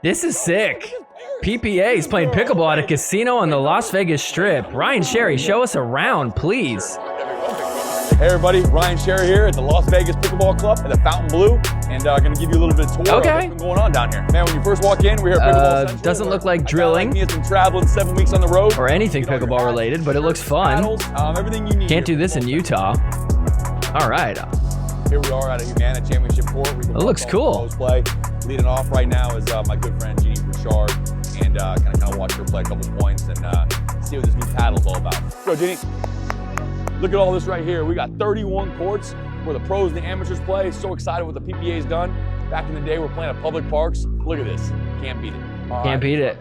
This is sick. PPA is playing pickleball at a casino on the Las Vegas Strip. Ryan Sherry, show us around, please. Hey everybody, Ryan Sherry here at the Las Vegas Pickleball Club at the Fountain Blue, and going to give you a little bit of tour of what's been going on down here. Man, when you first walk in, we're here at Pickleball Central. Doesn't look like drilling. He has been traveling 7 weeks on the road. Or anything pickleball related, but it looks fun. Paddles, everything you need. Can't do this in Utah. All right. Here we are at a Humana Championship Court. It looks cool. Play. Leading off right now is my good friend Jeannie Bouchard, and kind of watch her play a couple points and see what this new paddle is all about. So Jeannie, look at all this right here. We got 31 courts where the pros and the amateurs play. So excited what the PPA's done. Back in the day, we're playing at public parks. Look at this. Can't beat it. Can't beat it.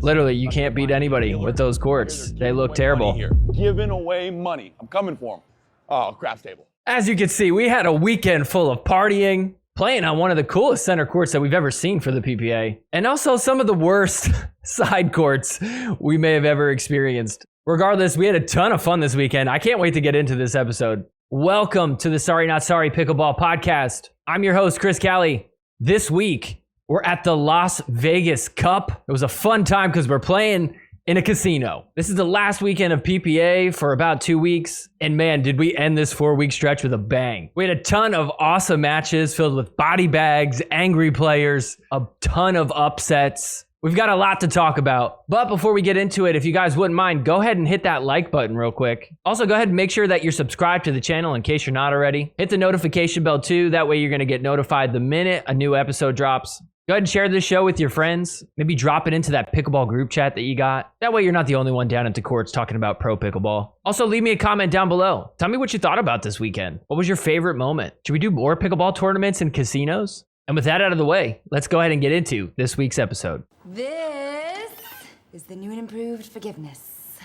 Literally, you can't beat anybody with those courts. They look terrible. Giving away money. I'm coming for them. Oh, craps table. As you can see, we had a weekend full of partying, playing on one of the coolest center courts that we've ever seen for the PPA, and also some of the worst side courts we may have ever experienced. Regardless, we had a ton of fun this weekend. I can't wait to get into this episode. Welcome to the Sorry Not Sorry Pickleball Podcast. I'm your host, Chris Cali. This week, we're at the Las Vegas Cup. It was a fun time because we're playing in a casino. This is the last weekend of PPA for about 2 weeks. And man, did we end this 4-week stretch with a bang. We had a ton of awesome matches filled with body bags, angry players, a ton of upsets. We've got a lot to talk about. But before we get into it, if you guys wouldn't mind, go ahead and hit that like button real quick. Also, go ahead and make sure that you're subscribed to the channel in case you're not already. Hit the notification bell too. That way you're gonna get notified the minute a new episode drops. Go ahead and share this show with your friends. Maybe drop it into that pickleball group chat that you got. That way you're not the only one down at the courts talking about pro pickleball. Also, leave me a comment down below. Tell me what you thought about this weekend. What was your favorite moment? Should we do more pickleball tournaments in casinos? And with that out of the way, let's go ahead and get into this week's episode. This is the new and improved forgiveness.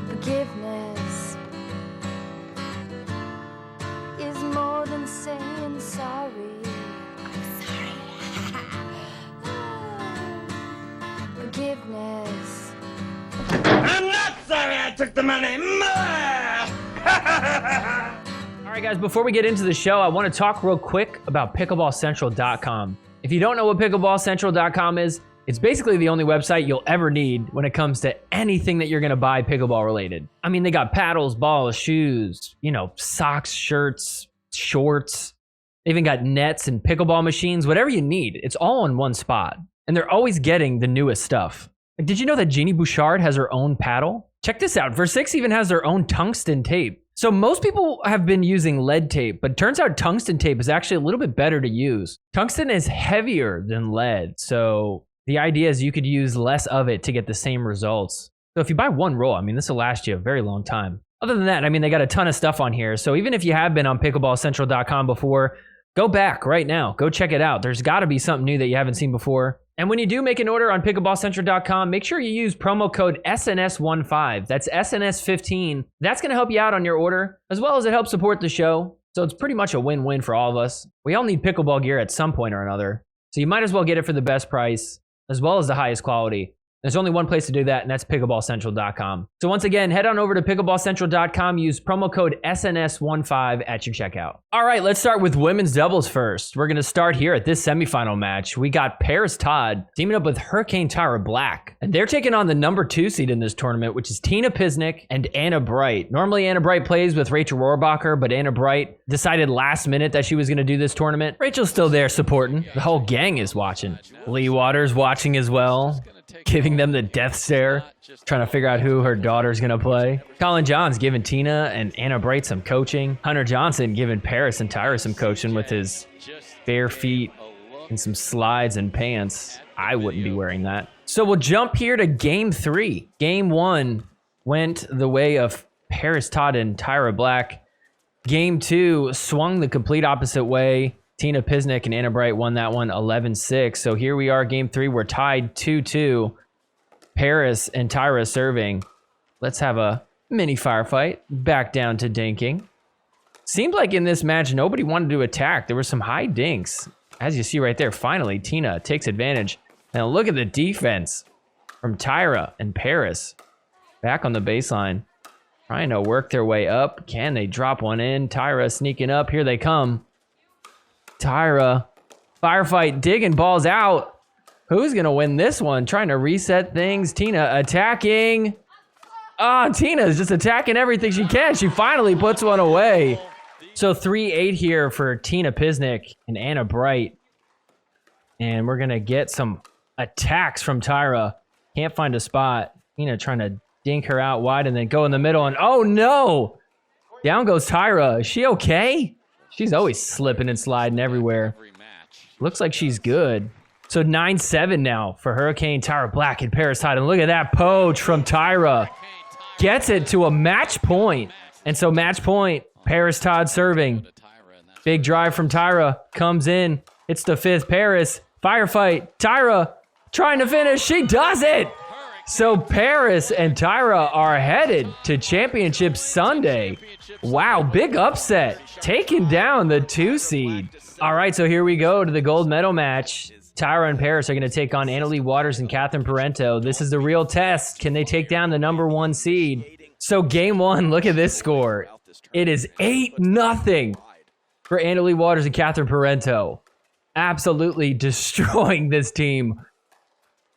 Forgiveness is more than saying sorry. I'm sorry. Forgiveness. I'm not sorry I took the money. All right, guys, before we get into the show, I want to talk real quick about pickleballcentral.com. If you don't know what pickleballcentral.com is, it's basically the only website you'll ever need when it comes to anything that you're going to buy pickleball related. I mean, they got paddles, balls, shoes, socks, shirts, shorts. They even got nets and pickleball machines, whatever you need. It's all in one spot. And they're always getting the newest stuff. Did you know that Jeannie Bouchard has her own paddle? Check this out. Versix even has their own tungsten tape. So most people have been using lead tape, but it turns out tungsten tape is actually a little bit better to use. Tungsten is heavier than lead, so the idea is you could use less of it to get the same results. So if you buy one roll, this will last you a very long time. Other than that, they got a ton of stuff on here. So even if you have been on pickleballcentral.com before, go back right now. Go check it out. There's got to be something new that you haven't seen before. And when you do make an order on pickleballcentral.com, make sure you use promo code SNS15. That's SNS15. That's going to help you out on your order, as well as it helps support the show. So it's pretty much a win-win for all of us. We all need pickleball gear at some point or another. So you might as well get it for the best price, as well as the highest quality. There's only one place to do that, and that's pickleballcentral.com. So once again, head on over to pickleballcentral.com, use promo code SNS15 at your checkout. All right, let's start with women's doubles first. We're going to start here at this semifinal match. We got Paris Todd teaming up with Hurricane Tyra Black, and they're taking on the number 2 seed in this tournament, which is Tina Pisnik and Anna Bright. Normally, Anna Bright plays with Rachel Rohrbacher, but Anna Bright decided last minute that she was going to do this tournament. Rachel's still there supporting. The whole gang is watching. Leigh Waters watching as well, giving them the death stare, trying to figure out who her daughter's gonna play. Collin Johns giving Tina and Anna Bright some coaching. Hunter Johnson giving Paris and Tyra some coaching with his bare feet and some slides and pants. I wouldn't be wearing that. So we'll jump here to game 3. Game 1 went the way of Paris Todd and Tyra Black. Game 2 swung the complete opposite way. Tina Pisnik and Anna Bright won that one 11-6. So here we are, game 3. We're tied 2-2. Paris and Tyra serving. Let's have a mini firefight. Back down to dinking. Seemed like in this match, nobody wanted to attack. There were some high dinks. As you see right there, finally, Tina takes advantage. Now look at the defense from Tyra and Paris. Back on the baseline. Trying to work their way up. Can they drop one in? Tyra sneaking up. Here they come. Tyra. Firefight digging balls out. Who's going to win this one? Trying to reset things. Tina attacking. Tina is just attacking everything she can. She finally puts one away. So 3-8 here for Tina Pisnik and Anna Bright. And we're going to get some attacks from Tyra. Can't find a spot. Tina trying to dink her out wide and then go in the middle. And oh no! Down goes Tyra. Is she okay? She's always slipping and sliding everywhere. Looks like she's good. So 9-7 now for Hurricane, Tyra Black, and Paris Todd. And look at that poach from Tyra. Gets it to a match point. And so match point, Paris Todd serving. Big drive from Tyra. Comes in. It's the fifth. Paris. Firefight. Tyra trying to finish. She does it. So Paris and Tyra are headed to Championship Sunday. Wow, big upset. Taking down the 2 seed. All right, so here we go to the gold medal match. Tyra and Paris are going to take on Anna Leigh Waters and Catherine Parento. This is the real test. Can they take down the number 1 seed? So game 1, look at this score. It is 8-0 for Anna Leigh Waters and Catherine Parento. Absolutely destroying this team.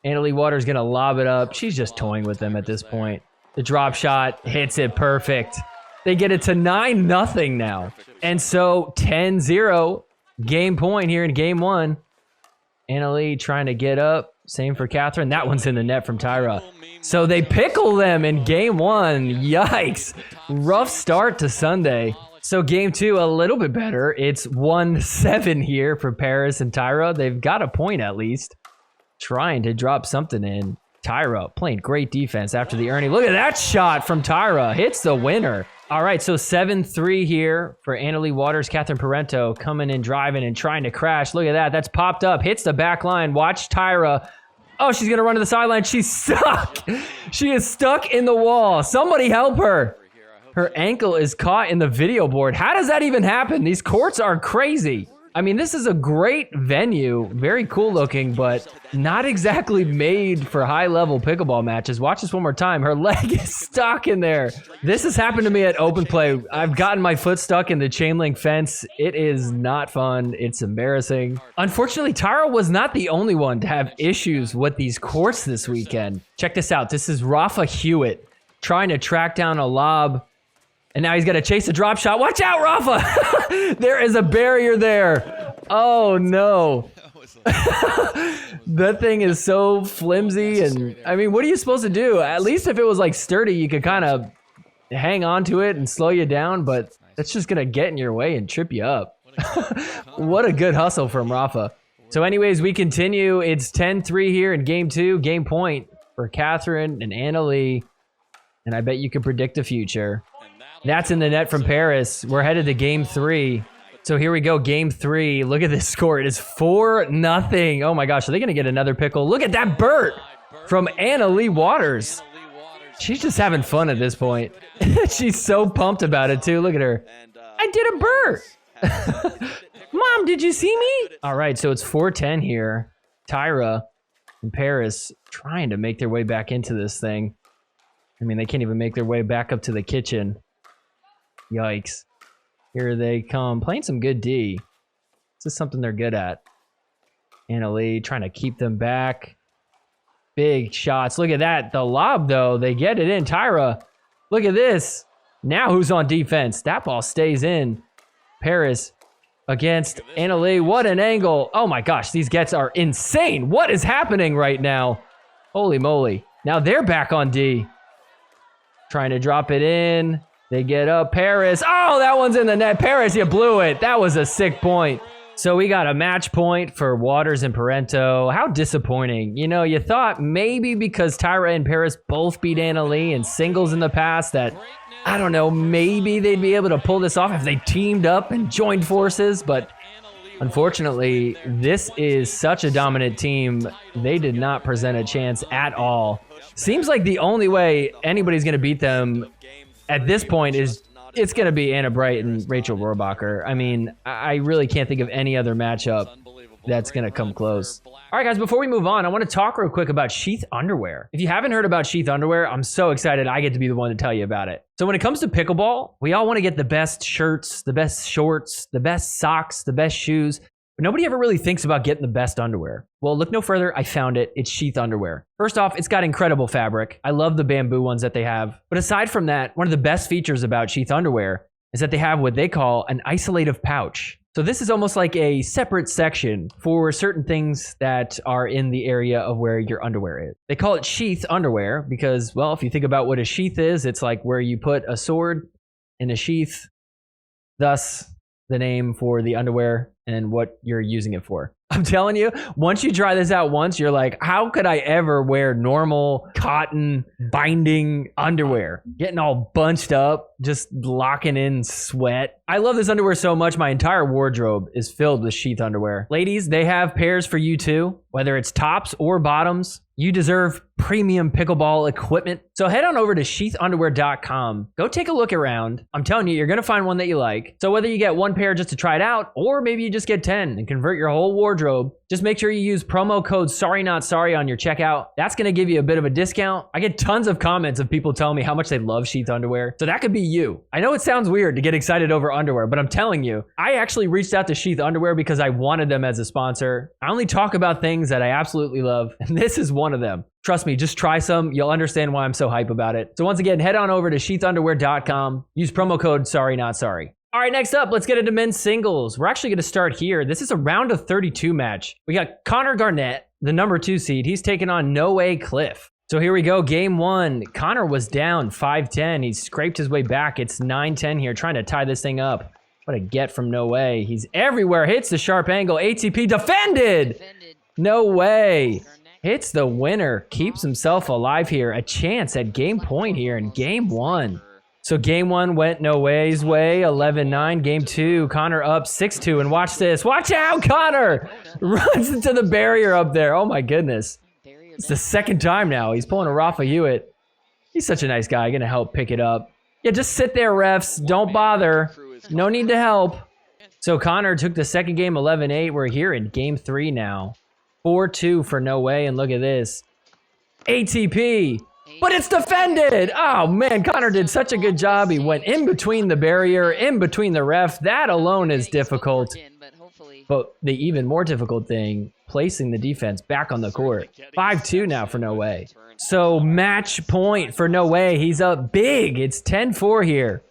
Anna Leigh Waters going to lob it up. She's just toying with them at this point. The drop shot hits it perfect. They get it to 9-0 now. And so 10-0 game point here in game 1. Anna Leigh trying to get up. Same for Catherine. That one's in the net from Tyra. So they pickle them in game 1. Yikes. Rough start to Sunday. So game 2, a little bit better. It's 1-7 here for Paris and Tyra. They've got a point at least. Trying to drop something in. Tyra playing great defense after the Ernie. Look at that shot from Tyra. Hits the winner. All right, so 7-3 here for Anna Leigh Waters, Catherine Parento coming in, driving and trying to crash. Look at that. That's popped up. Hits the back line. Watch Tyra. Oh, she's going to run to the sideline. She's stuck. She is stuck in the wall. Somebody help her. Her ankle is caught in the video board. How does that even happen? These courts are crazy. I mean, this is a great venue, very cool looking, but not exactly made for high-level pickleball matches. Watch this one more time. Her leg is stuck in there. This has happened to me at open play. I've gotten my foot stuck in the chain link fence. It is not fun. It's embarrassing. Unfortunately, Tyra was not the only one to have issues with these courts this weekend. Check this out. This is Rafa Hewitt trying to track down a lob. And now he's got to chase a drop shot. Watch out, Rafa! There is a barrier there. Oh, no. That thing is so flimsy. And, I mean, what are you supposed to do? At least if it was, like, sturdy, you could kind of hang on to it and slow you down. But that's just going to get in your way and trip you up. What a good hustle from Rafa. So, anyways, we continue. It's 10-3 here in game 2. Game point for Catherine and Anna Leigh. And I bet you can predict the future. That's in the net from Paris. We're headed to game 3. So here we go, game 3. Look at this score. It is 4-0. Oh my gosh, are they going to get another pickle? Look at that Burt from Anna Leigh Waters. She's just having fun at this point. She's so pumped about it too. Look at her. I did a Burt. Mom, did you see me? All right, so it's 4-10 here. Tyra and Paris trying to make their way back into this thing. I mean, they can't even make their way back up to the kitchen. Yikes. Here they come. Playing some good D. This is something they're good at. Anna Leigh trying to keep them back. Big shots. Look at that. The lob, though. They get it in. Tyra, look at this. Now who's on defense? That ball stays in. Paris against Anna Leigh. What an angle. Oh, my gosh. These gets are insane. What is happening right now? Holy moly. Now they're back on D. Trying to drop it in. They get up. Paris. Oh, that one's in the net. Paris, you blew it. That was a sick point. So we got a match point for Waters and Parento. How disappointing. You know, you thought maybe because Tyra and Paris both beat Anna Leigh in singles in the past that, I don't know, maybe they'd be able to pull this off if they teamed up and joined forces. But unfortunately, this is such a dominant team. They did not present a chance at all. Seems like the only way anybody's going to beat them at this point is it's going to be Anna Bright and Rachel Rohrbacher. I mean, I really can't think of any other matchup that's going to come close. All right, guys, before we move on, I want to talk real quick about Sheath underwear. If you haven't heard about Sheath underwear, I'm so excited I get to be the one to tell you about it. So when it comes to pickleball, we all want to get the best shirts, the best shorts, the best socks, the best shoes, but nobody ever really thinks about getting the best underwear. Well, look no further. I found it. It's Sheath underwear. First off, it's got incredible fabric. I love the bamboo ones that they have. But aside from that, one of the best features about Sheath underwear is that they have what they call an isolative pouch. So this is almost like a separate section for certain things that are in the area of where your underwear is. They call it sheath underwear because, well, if you think about what a sheath is, it's like where you put a sword in a sheath, thus the name for the underwear and what you're using it for. I'm telling you, once you try this out once, you're like, how could I ever wear normal cotton binding underwear? Getting all bunched up, just locking in sweat. I love this underwear so much, my entire wardrobe is filled with Sheath underwear. Ladies, they have pairs for you too, whether it's tops or bottoms. You deserve premium pickleball equipment. So head on over to sheathunderwear.com. Go take a look around. I'm telling you, you're going to find one that you like. So whether you get one pair just to try it out, or maybe you just get 10 and convert your whole wardrobe, just make sure you use promo code SORRYNOTSORRY on your checkout. That's going to give you a bit of a discount. I get tons of comments of people telling me how much they love Sheath underwear. So that could be you. I know it sounds weird to get excited over underwear, but I'm telling you, I actually reached out to Sheath underwear because I wanted them as a sponsor. I only talk about things that I absolutely love, and this is one of them. Trust me, just try some. You'll understand why I'm so hype about it. So once again, head on over to sheathunderwear.com. Use promo code SORRYNOTSORRY. All right, next up, let's get into men's singles. We're actually going to start here. This is a round of 32 match. We got Connor Garnett, the number 2 seed. He's taking on No Way Cliff. So here we go, game 1. Connor was down 5-10. He scraped his way back. It's 9-10 here, trying to tie this thing up. What a get from No Way. He's everywhere. Hits the sharp angle. ATP defended. No Way. Hits the winner. Keeps himself alive here. A chance at game point here in game 1. So game 1 went No Way's way, 11-9. Game 2, Connor up 6-2. And watch this. Watch out, Connor! Runs into the barrier up there. Oh my goodness. It's the second time now. He's pulling a Rafa Hewitt. He's such a nice guy. Gonna help pick it up. Yeah, just sit there, refs. Don't bother. No need to help. So Connor took the second game 11-8. We're here in game 3 now. 4-2 for No Way. And look at this. ATP. But it's defended. Oh, man. Connor did such a good job. He went in between the barrier, in between the ref. That alone is difficult. But the even more difficult thing, placing the defense back on the court. 5-2 now for No Way. So match point for No Way. He's up big. It's 10-4 here.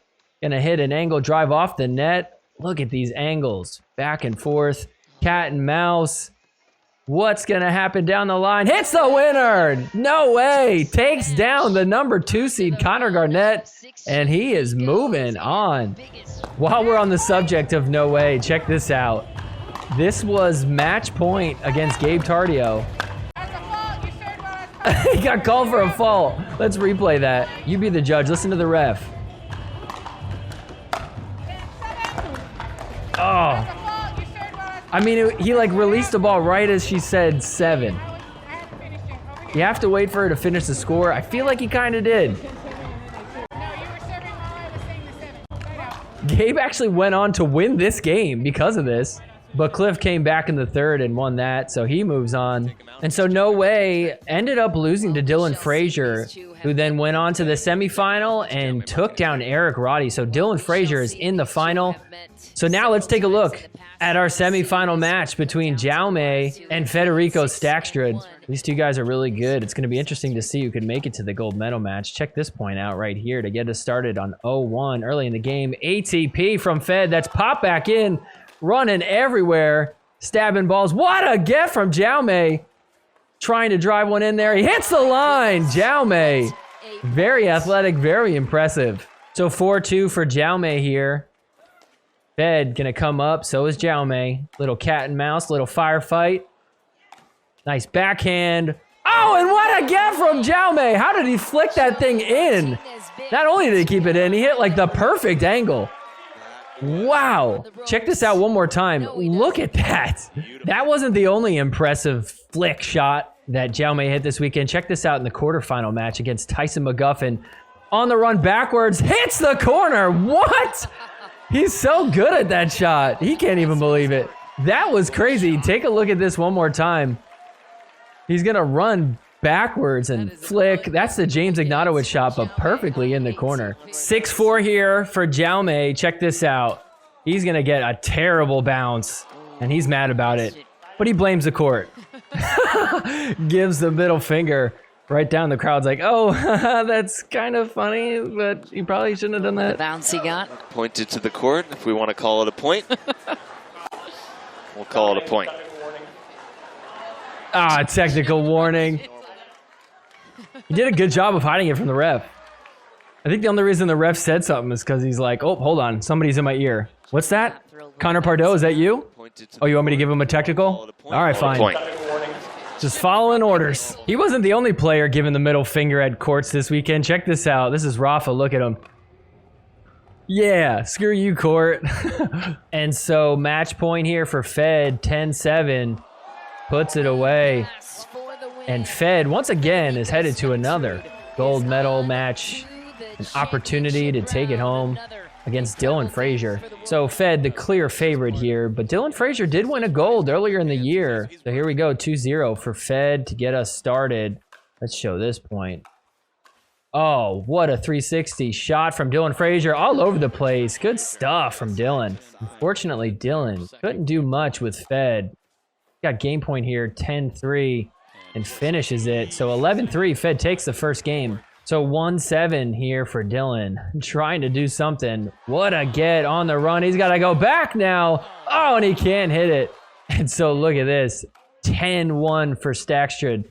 Gonna hit an angle drive off the net. Look at these angles. Back and forth. Cat and mouse. What's going to happen down the line? Hits the winner! No Way! Takes down the number 2 seed, Connor Garnett, and he is moving on. While we're on the subject of No Way, check this out. This was match point against Gabe Tardio. He got called for a fault. Let's replay that. You be the judge. Listen to the ref. Oh. I mean, he like released the ball right as she said 7. You have to wait for her to finish the score. I feel like he kind of did. Gabe actually went on to win this game because of this. But Cliff came back in the third and won that, so he moves on. And so No Way ended up losing to Dylan Frazier, who then went on to the semifinal and took down Eric Roddy. So Dylan Frazier is in the final. So now let's take a look at our semifinal match between Jaume and Federico Staksrud. These two guys are really good. It's going to be interesting to see who can make it to the gold medal match. Check this point out right here to get us started on 0-1 early in the game. ATP from Fed. That's popped back in. Running everywhere, stabbing balls. What a get from Jaume. Trying to drive one in there. He hits the line. Jaume. Very athletic, very impressive. So 4-2 for Jaume here. Fed gonna come up, so is Jaume. Little cat and mouse, little firefight. Nice backhand. Oh, and what a get from Jaume. How did he flick that thing in? Not only did he keep it in, he hit like the perfect angle. Wow. Check this out one more time. Look at that. That wasn't the only impressive flick shot that Jaume hit this weekend. Check this out in the quarterfinal match against Tyson McGuffin. On the run backwards, hits the corner. What? He's so good at that shot. He can't even believe it. That was crazy. Take a look at this one more time. He's going to run backwards and flick. That's the James Ignatowicz shot, but perfectly in the corner. 6-4 here for Jaume. Check this out. He's going to get a terrible bounce, and he's mad about it. But he blames the court. Gives the middle finger right down. The crowd's like, oh, that's kind of funny, but you probably shouldn't have done that. The bounce he got. Pointed to the court. If we want to call it a point, we'll call it a point. Ah, technical warning. He did a good job of hiding it from the ref. I think the only reason the ref said something is because he's like, oh, hold on, somebody's in my ear. What's that? Connor Pardo, is that you? Oh, you want me to give him a technical? All right, fine. Just following orders. He wasn't the only player giving the middle finger at courts this weekend. Check this out. This is Rafa. Look at him. Yeah, screw you, court. And so match point here for Fed, 10-7. Puts it away. And Fed, once again, is headed to another gold medal match. An opportunity to take it home against Dylan Frazier. So Fed, the clear favorite here, but Dylan Frazier did win a gold earlier in the year. So here we go, 2-0 for Fed to get us started. Let's show this point. Oh, what a 360 shot from Dylan Frazier, all over the place. Good stuff from Dylan. Unfortunately, Dylan couldn't do much with Fed. Got game point here, 10-3, and finishes it. So 11-3, Fed takes the first game. So 1-7 here for Dylan, trying to do something. What a get on the run. He's got to go back now. Oh, and he can't hit it. And so look at this, 10-1 for Stackstrad. And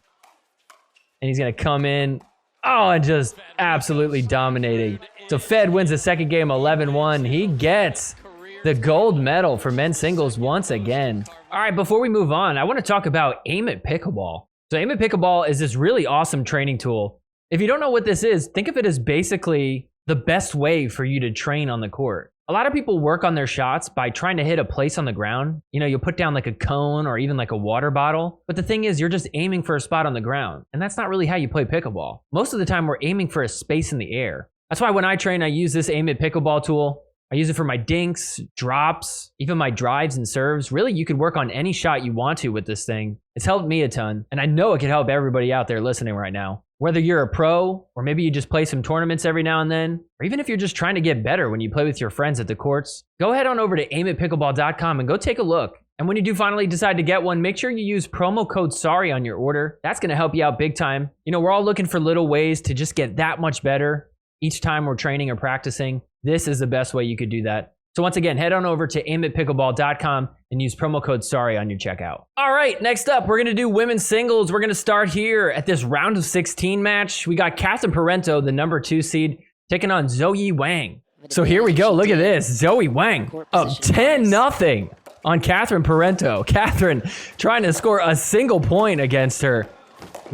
he's going to come in. Oh, and just absolutely dominating. So Fed wins the second game, 11-1. He gets the gold medal for men's singles once again. All right, before we move on, I want to talk about Aim It Pickleball. So Aim It Pickleball is this really awesome training tool. If you don't know what this is, think of it as basically the best way for you to train on the court. A lot of people work on their shots by trying to hit a place on the ground. You know, you'll put down like a cone or even like a water bottle. But the thing is, you're just aiming for a spot on the ground. And that's not really how you play pickleball. Most of the time, we're aiming for a space in the air. That's why when I train, I use this Aim It Pickleball tool. I use it for my dinks, drops, even my drives and serves. Really, you could work on any shot you want to with this thing. It's helped me a ton. And I know it could help everybody out there listening right now. Whether you're a pro, or maybe you just play some tournaments every now and then, or even if you're just trying to get better when you play with your friends at the courts, go head on over to aimitpickleball.com and go take a look. And when you do finally decide to get one, make sure you use promo code SORRY on your order. That's going to help you out big time. You know, we're all looking for little ways to just get that much better each time we're training or practicing. This is the best way you could do that. So once again, head on over to aimitpickleball.com and use promo code SORRY on your checkout. All right, next up, we're going to do women's singles. We're going to start here at this round of 16 match. We got Catherine Parento, the number 2 seed, taking on Zoe Wang. So here we go. Look at this. Zoe Wang up 10-0 on Catherine Parento. Catherine trying to score a single point against her.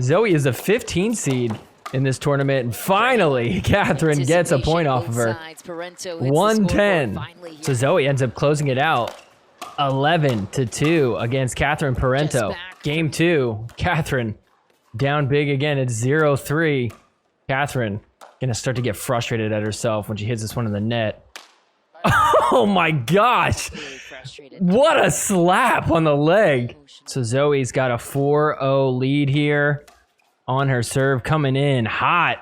Zoe is a 15 seed in this tournament, and finally Catherine gets a point off of her. 110. So Zoe ends up closing it out 11-2 against Catherine Parento. Game 2, Catherine down big again. It's 0-3. Catherine gonna start to get frustrated at herself when she hits this one in the net. Oh my gosh, what a slap on the leg. So Zoe's got a 4-0 lead here on her serve, coming in hot.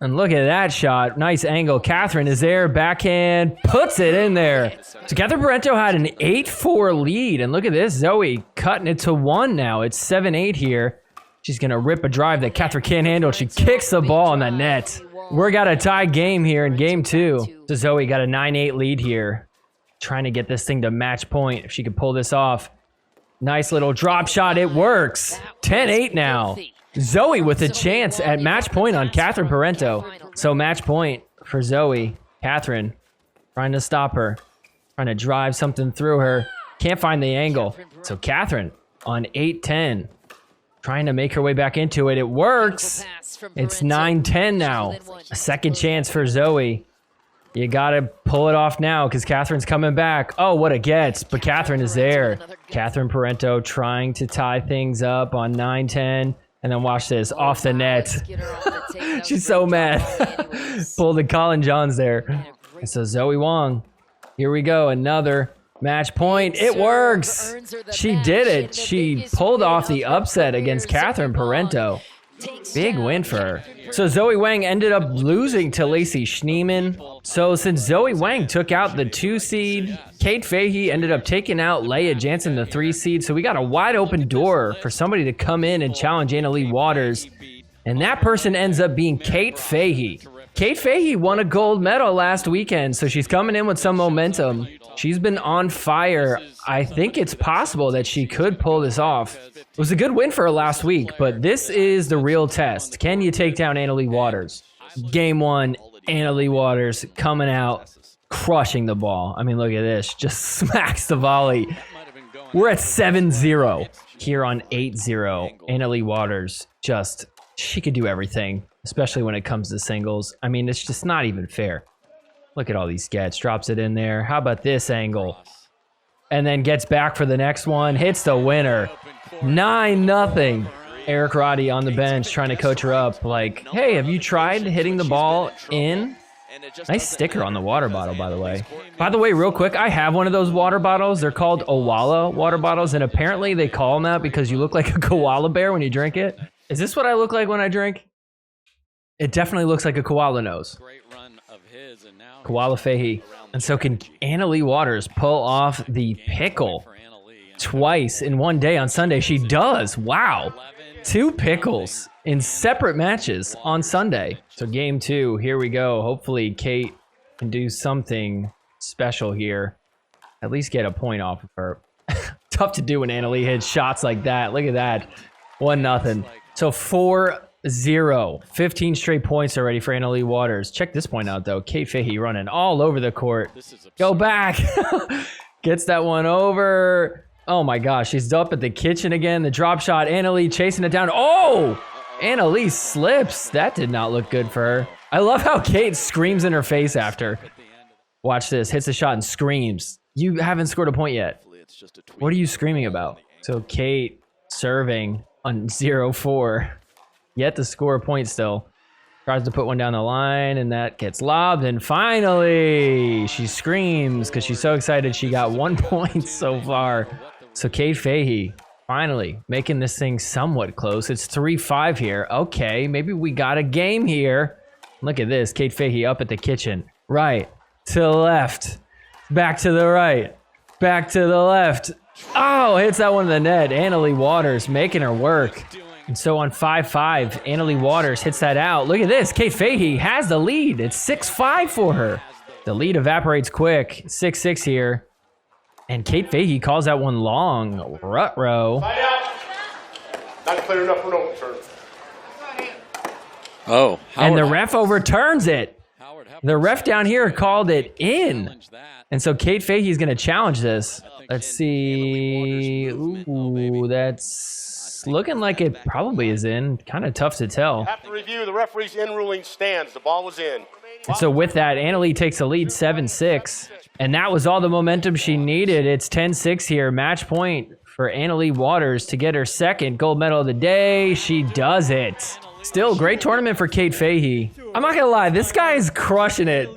And look at that shot. Nice angle. Catherine is there. Backhand. Puts it in there. So Catherine Parento had an 8-4 lead. And look at this. Zoe cutting it to 1 now. It's 7-8 here. She's going to rip a drive that Catherine can't handle. She kicks the ball in the net. We're got a tie game here in game 2. So Zoe got a 9-8 lead here. Trying to get this thing to match point. If she could pull this off. Nice little drop shot. It works. 10-8 now. Zoe with a chance at match point on Catherine Parento. So match point for Zoe. Catherine trying to stop her. Trying to drive something through her. Can't find the angle. So Catherine on 8-10. Trying to make her way back into it. It works. It's 9-10 now. A second chance for Zoe. You got to pull it off now because Catherine's coming back. Oh, what a gets. But Catherine is there. Catherine Parento trying to tie things up on 9-10. And then watch this, off the net. She's so mad. Pulled the Collin Johns there. And so Zoe Wang, here we go, another Match point. It works. She did it. She pulled off the upset against Catherine Parento. Big win for her. So Zoe Wang ended up losing to Lacey Schneeman. So since Zoe Wang took out the 2 seed, Kate Fahey ended up taking out Leia Jansen, the 3 seed. So we got a wide open door for somebody to come in and challenge Anna Leigh Waters. And that person ends up being Kate Fahey. Kate Fahey won a gold medal last weekend, so she's coming in with some momentum. She's been on fire. I think it's possible that she could pull this off. It was a good win for her last week, but this is the real test. Can you take down Anna Leigh Waters? Game 1, Anna Leigh Waters coming out, crushing the ball. I mean, look at this. Just smacks the volley. We're at 7-0 here on 8-0. Anna Leigh Waters just... she could do everything, especially when it comes to singles. I mean, it's just not even fair. Look at all these gets. Drops it in there. How about this angle? And then gets back for the next one. Hits the winner. 9-0. Eric Roddy on the bench trying to coach her up. Like, hey, have you tried hitting the ball in? Nice sticker on the water bottle, by the way. By the way, real quick, I have one of those water bottles. They're called Owala water bottles, and apparently they call them that because you look like a koala bear when you drink it. Is this what I look like when I drink? It definitely looks like a koala nose. Koala Fahey. And so can Anna Leigh Waters pull off the pickle twice in one day on Sunday? She does. Wow. 2 pickles in separate matches on Sunday. So game 2, here we go. Hopefully Kate can do something special here. At least get a point off of her. Tough to do when Anna Leigh hits shots like that. Look at that. 1-0. So 4-0. 15 straight points already for Anna Leigh Waters. Check this point out, though. Kate Fahey running all over the court. Go back. Gets that one over. Oh, my gosh. She's up at the kitchen again. The drop shot. Anna Leigh chasing it down. Oh! Anna Leigh slips. That did not look good for her. I love how Kate screams in her face after. Watch this. Hits the shot and screams. You haven't scored a point yet. What are you screaming about? So Kate serving on 0-4. Yet to score a point still. Tries to put one down the line, and that gets lobbed. And finally, she screams because she's so excited she got 1 point so far. So Kate Fahey finally making this thing somewhat close. It's 3-5 here. Okay, maybe we got a game here. Look at this. Kate Fahey up at the kitchen. Right to the left. Back to the right. Back to the left. Oh, hits that one in the net. Anna Leigh Waters making her work. And so on 5-5, Anna Leigh Waters hits that out. Look at this. Kate Fahey has the lead. It's 6-5 for her. The lead evaporates quick. 6-6 here. And Kate Fahey calls that one long. Rut-row. Not clear enough for no turn. Oh, and the ref overturns it. The ref down here called it in. And so Kate Fahey's going to challenge this. Let's see. Ooh, that's looking like it probably is in. Kind of tough to tell. Have to review. The referee's in ruling stands. The ball was in. And so with that, Anna Leigh takes the lead 7-6. And that was all the momentum she needed. It's 10-6 here. Match point for Anna Leigh Waters to get her second gold medal of the day. She does it. Still, great tournament for Kate Fahey. I'm not going to lie. This guy is crushing it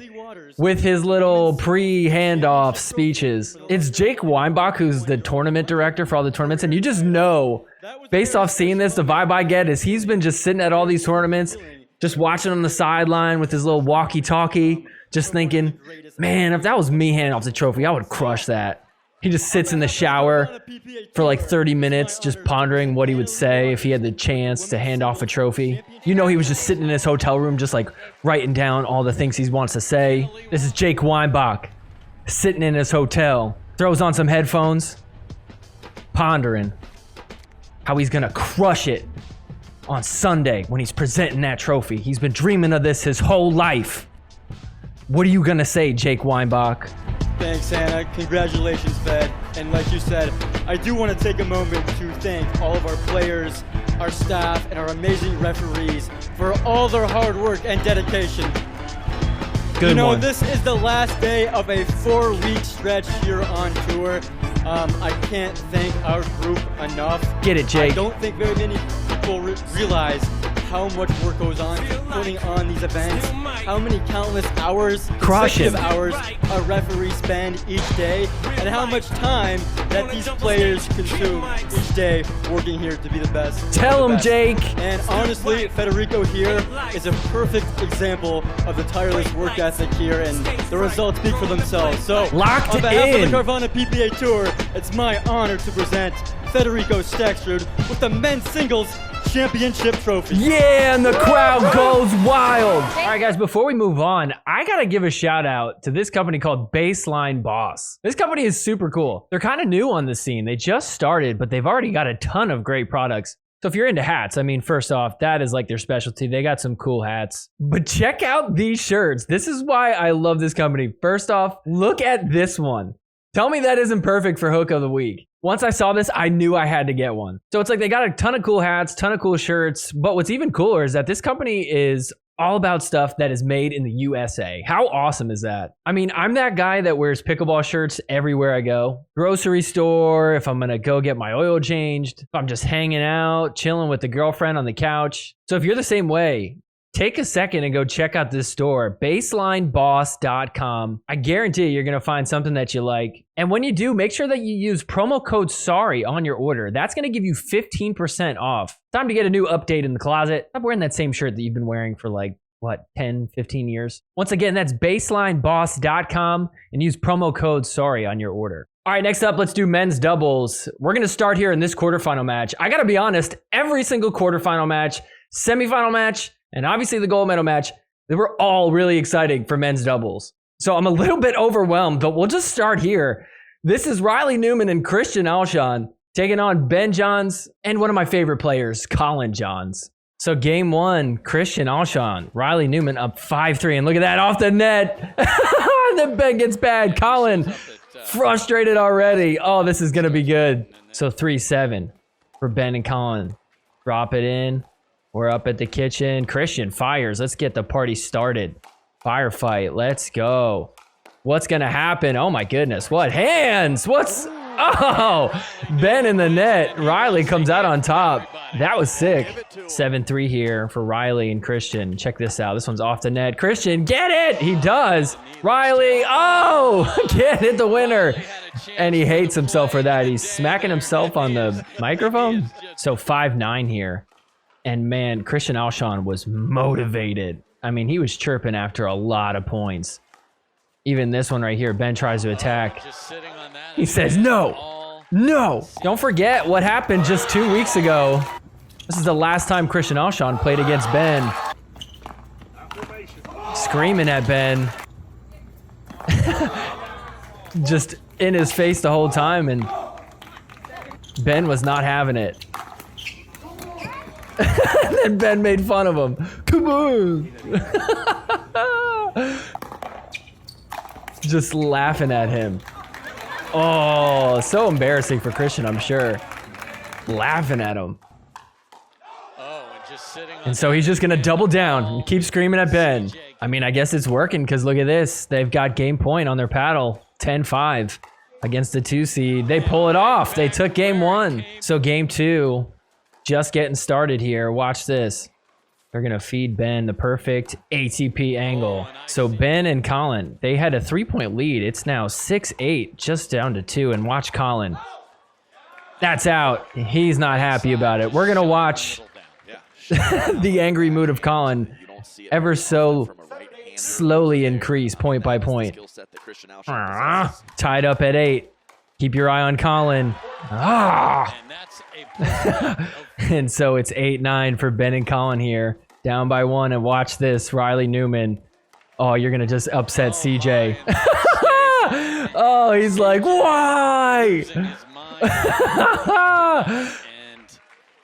with his little pre-handoff speeches. It's Jake Weinbach, who's the tournament director for all the tournaments. And you just know, based off seeing this, the vibe I get is he's been just sitting at all these tournaments, just watching on the sideline with his little walkie-talkie, just thinking, man, if that was me handing off the trophy, I would crush that. He just sits in the shower for like 30 minutes, just pondering what he would say if he had the chance to hand off a trophy. You know, he was just sitting in his hotel room, just like writing down all the things he wants to say. This is Jake Weinbach, sitting in his hotel, throws on some headphones, pondering how he's gonna crush it on Sunday when he's presenting that trophy. He's been dreaming of this his whole life. What are you gonna say, Jake Weinbach? Thanks, Hannah. Congratulations, Fed. And like you said, I do want to take a moment to thank all of our players, our staff, and our amazing referees for all their hard work and dedication. Good one. This is the last day of a 4-week stretch here on tour. I can't thank our group enough. Get it, Jake. I don't think very many people realize how much work goes on putting on these events, how many countless hours, Crushing consecutive hours our referees spend each day, and how much time that these players consume each day working here to be the best. Tell him, Jake. And honestly, Federico here is a perfect example of the tireless work ethic here, and the results speak for themselves. So, Locked on behalf in. of the Carvana PPA Tour, it's my honor to present Federico Staksrud with the men's singles championship trophy. Yeah, and the crowd goes wild. All right, guys, before we move on, I got to give a shout out to this company called Baseline Boss. This company is super cool. They're kind of new on the scene. They just started, but they've already got a ton of great products. So if you're into hats, I mean, first off, that is like their specialty. They got some cool hats. But check out these shirts. This is why I love this company. First off, look at this one. Tell me that isn't perfect for Hook of the Week. Once I saw this, I knew I had to get one. So it's like they got a ton of cool hats, ton of cool shirts. But what's even cooler is that this company is all about stuff that is made in the USA. How awesome is that? I mean, I'm that guy that wears pickleball shirts everywhere I go. Grocery store, if I'm gonna go get my oil changed, if I'm just hanging out, chilling with the girlfriend on the couch. So if you're the same way, take a second and go check out this store, baselineboss.com. I guarantee you're going to find something that you like. And when you do, make sure that you use promo code SORRY on your order. That's going to give you 15% off. Time to get a new update in the closet. Stop wearing that same shirt that you've been wearing for like, what, 10, 15 years? Once again, that's baselineboss.com and use promo code SORRY on your order. All right, next up, let's do men's doubles. We're going to start here in this quarterfinal match. I got to be honest, every single quarterfinal match, semifinal match, and obviously the gold medal match, they were all really exciting for men's doubles. So I'm a little bit overwhelmed, but we'll just start here. This is Leigh Newman and Christian Alshon taking on Ben Johns and one of my favorite players, Collin Johns. So game one, Christian Alshon, Leigh Newman up 5-3. And look at that, off the net. Then Ben gets bad. Collin frustrated already. Oh, this is going to be good. So 3-7 for Ben and Collin. Drop it in. We're up at the kitchen. Christian fires. Let's get the party started. Firefight. Let's go. What's going to happen? Oh, my goodness. What? Hands. What's... Oh, Ben in the net. Leigh comes out on top. That was sick. 7-3 here for Leigh and Christian. Check this out. This one's off the net. Christian, get it. He does. Leigh. Oh, can't hit the winner. And he hates himself for that. He's smacking himself on the microphone. So 5-9 here. And man, Christian Alshon was motivated. I mean, he was chirping after a lot of points. Even this one right here, Ben tries to attack. He says, no, no. Don't forget what happened just 2 weeks ago. This is the last time Christian Alshon played against Ben. Screaming at Ben. Just in his face the whole time, and Ben was not having it. And then Ben made fun of him. Come on. Just laughing at him. Oh, so embarrassing for Christian, I'm sure. Laughing at him. And so he's just going to double down and keep screaming at Ben. I mean, I guess it's working because look at this. They've got game point on their paddle. 10-5 against the 2 seed. They pull it off. They took game one. So game two, just getting started here. Watch this. They're going to feed Ben the perfect ATP angle. So Ben and Collin, they had a 3-point lead. It's now 6-8, just down to 2. And watch Collin. That's out. He's not happy about it. We're going to watch the angry mood of Collin ever so slowly increase point by point. Tied up at 8. Keep your eye on Collin. And so it's 8-9 for Ben and Collin here. Down by 1, and watch this. Leigh Newman. Oh, you're going to just upset CJ. Oh, he's like, why?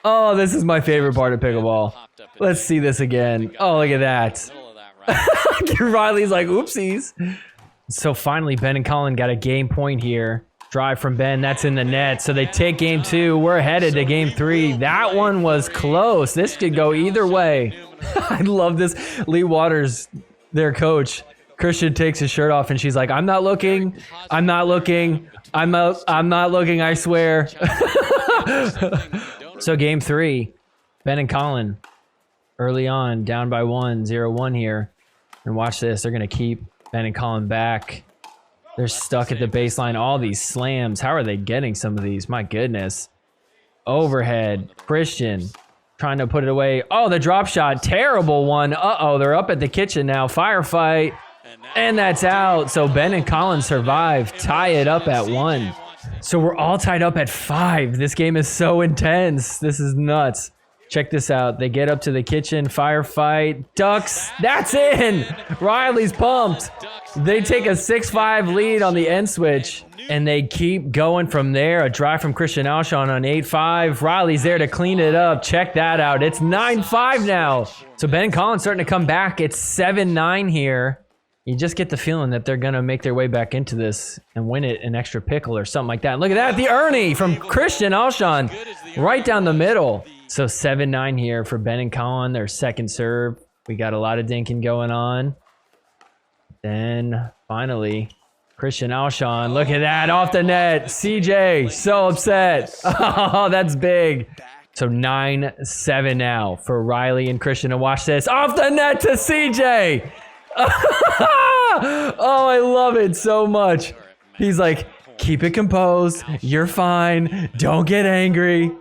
Oh, this is my favorite part of pickleball. Let's see this again. Oh, look at that. Leih's like, oopsies. So finally, Ben and Collin got a game point here. Drive from Ben, that's in the net. So they take game 2. We're headed to game 3. That one was close. This could go either way. I love this. Leigh Waters, their coach. Christian takes his shirt off and she's like, I'm not looking. I'm not looking. I'm not looking, I swear. So game 3, Ben and Collin. early on, down by 1, 0-1 here. And watch this. They're going to keep Ben and Collin back. They're stuck at the baseline. All these slams. How are they getting some of these? My goodness. Overhead. Christian trying to put it away. Oh, the drop shot. Terrible one. Uh-oh, they're up at the kitchen now. Firefight. And that's out. So Ben and Collin survive. Tie it up at 1. So we're all tied up at 5. This game is so intense. This is nuts. Check this out. They get up to the kitchen. Firefight. Ducks. That's in. Riley's pumped. They take a 6-5 lead on the end switch. And they keep going from there. A drive from Christian Alshon on 8-5. Riley's there to clean it up. Check that out. It's 9-5 now. So Ben and Collin starting to come back. It's 7-9 here. You just get the feeling that they're going to make their way back into this and win it an extra pickle or something like that. Look at that. The Ernie from Christian Alshon right down the middle. So 7-9 here for Ben and Collin. Their second serve. We got a lot of dinking going on. Then finally, Christian Alshon. Look at that. Off the net. CJ. So upset. Oh, that's big. So 9-7 now for Riley and Christian. And watch this. Off the net to CJ. Oh, I love it so much. He's like, keep it composed. You're fine. Don't get angry.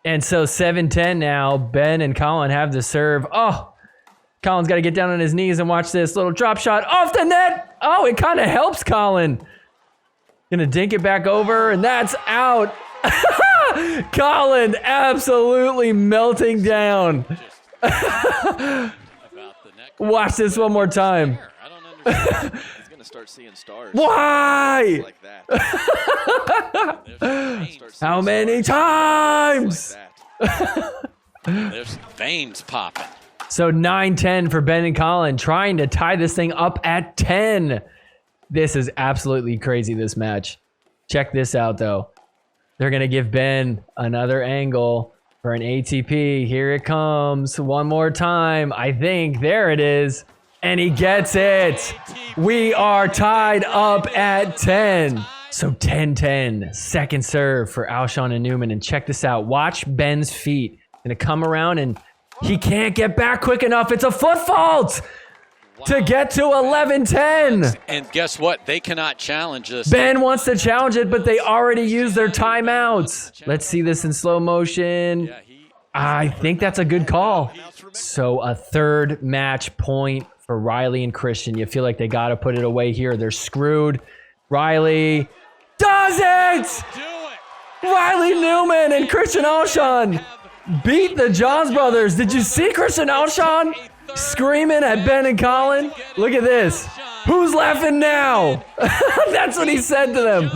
And so 7-10 now. Ben and Collin have the serve. Oh, Collin's got to get down on his knees and watch this little drop shot off the net. Oh, it kind of helps Collin. Gonna dink it back over, and that's out. Collin absolutely melting down. Watch this one more time. I don't understand. He's going to start seeing stars. Why? Like that. How many times? There's veins popping. So 9-10 for Ben and Collin, trying to tie this thing up at 10. This is absolutely crazy, this match. Check this out, though. They're going to give Ben another angle for an ATP. Here it comes one more time. I think there it is. And he gets it. We are tied up at 10. So 10-10. Second serve for Alshon and Newman. And check this out. Watch Ben's feet. Gonna come around and he can't get back quick enough. It's a foot fault to get to 11-10. And guess what? They cannot challenge this. Ben wants to challenge it, but they already used their timeouts. Let's see this in slow motion. I think that's a good call. So a third match point for Riley and Christian. You feel like they got to put it away here. They're screwed. Riley does it! Riley Newman and Christian Alshon beat the Johns brothers. Did you see Christian Alshon screaming at Ben and Collin? Look at this. Who's laughing now? That's what he said to them.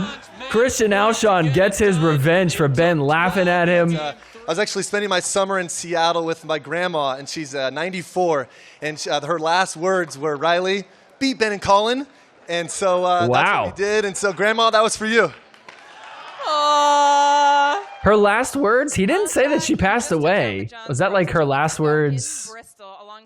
Christian Alshon gets his revenge for Ben laughing at him. I was actually spending my summer in Seattle with my grandma, and she's 94. And her last words were, Riley, beat Ben and Collin. And so that's what we did. And so, Grandma, that was for you. Her last words? He didn't say that she passed away. Was that like her last words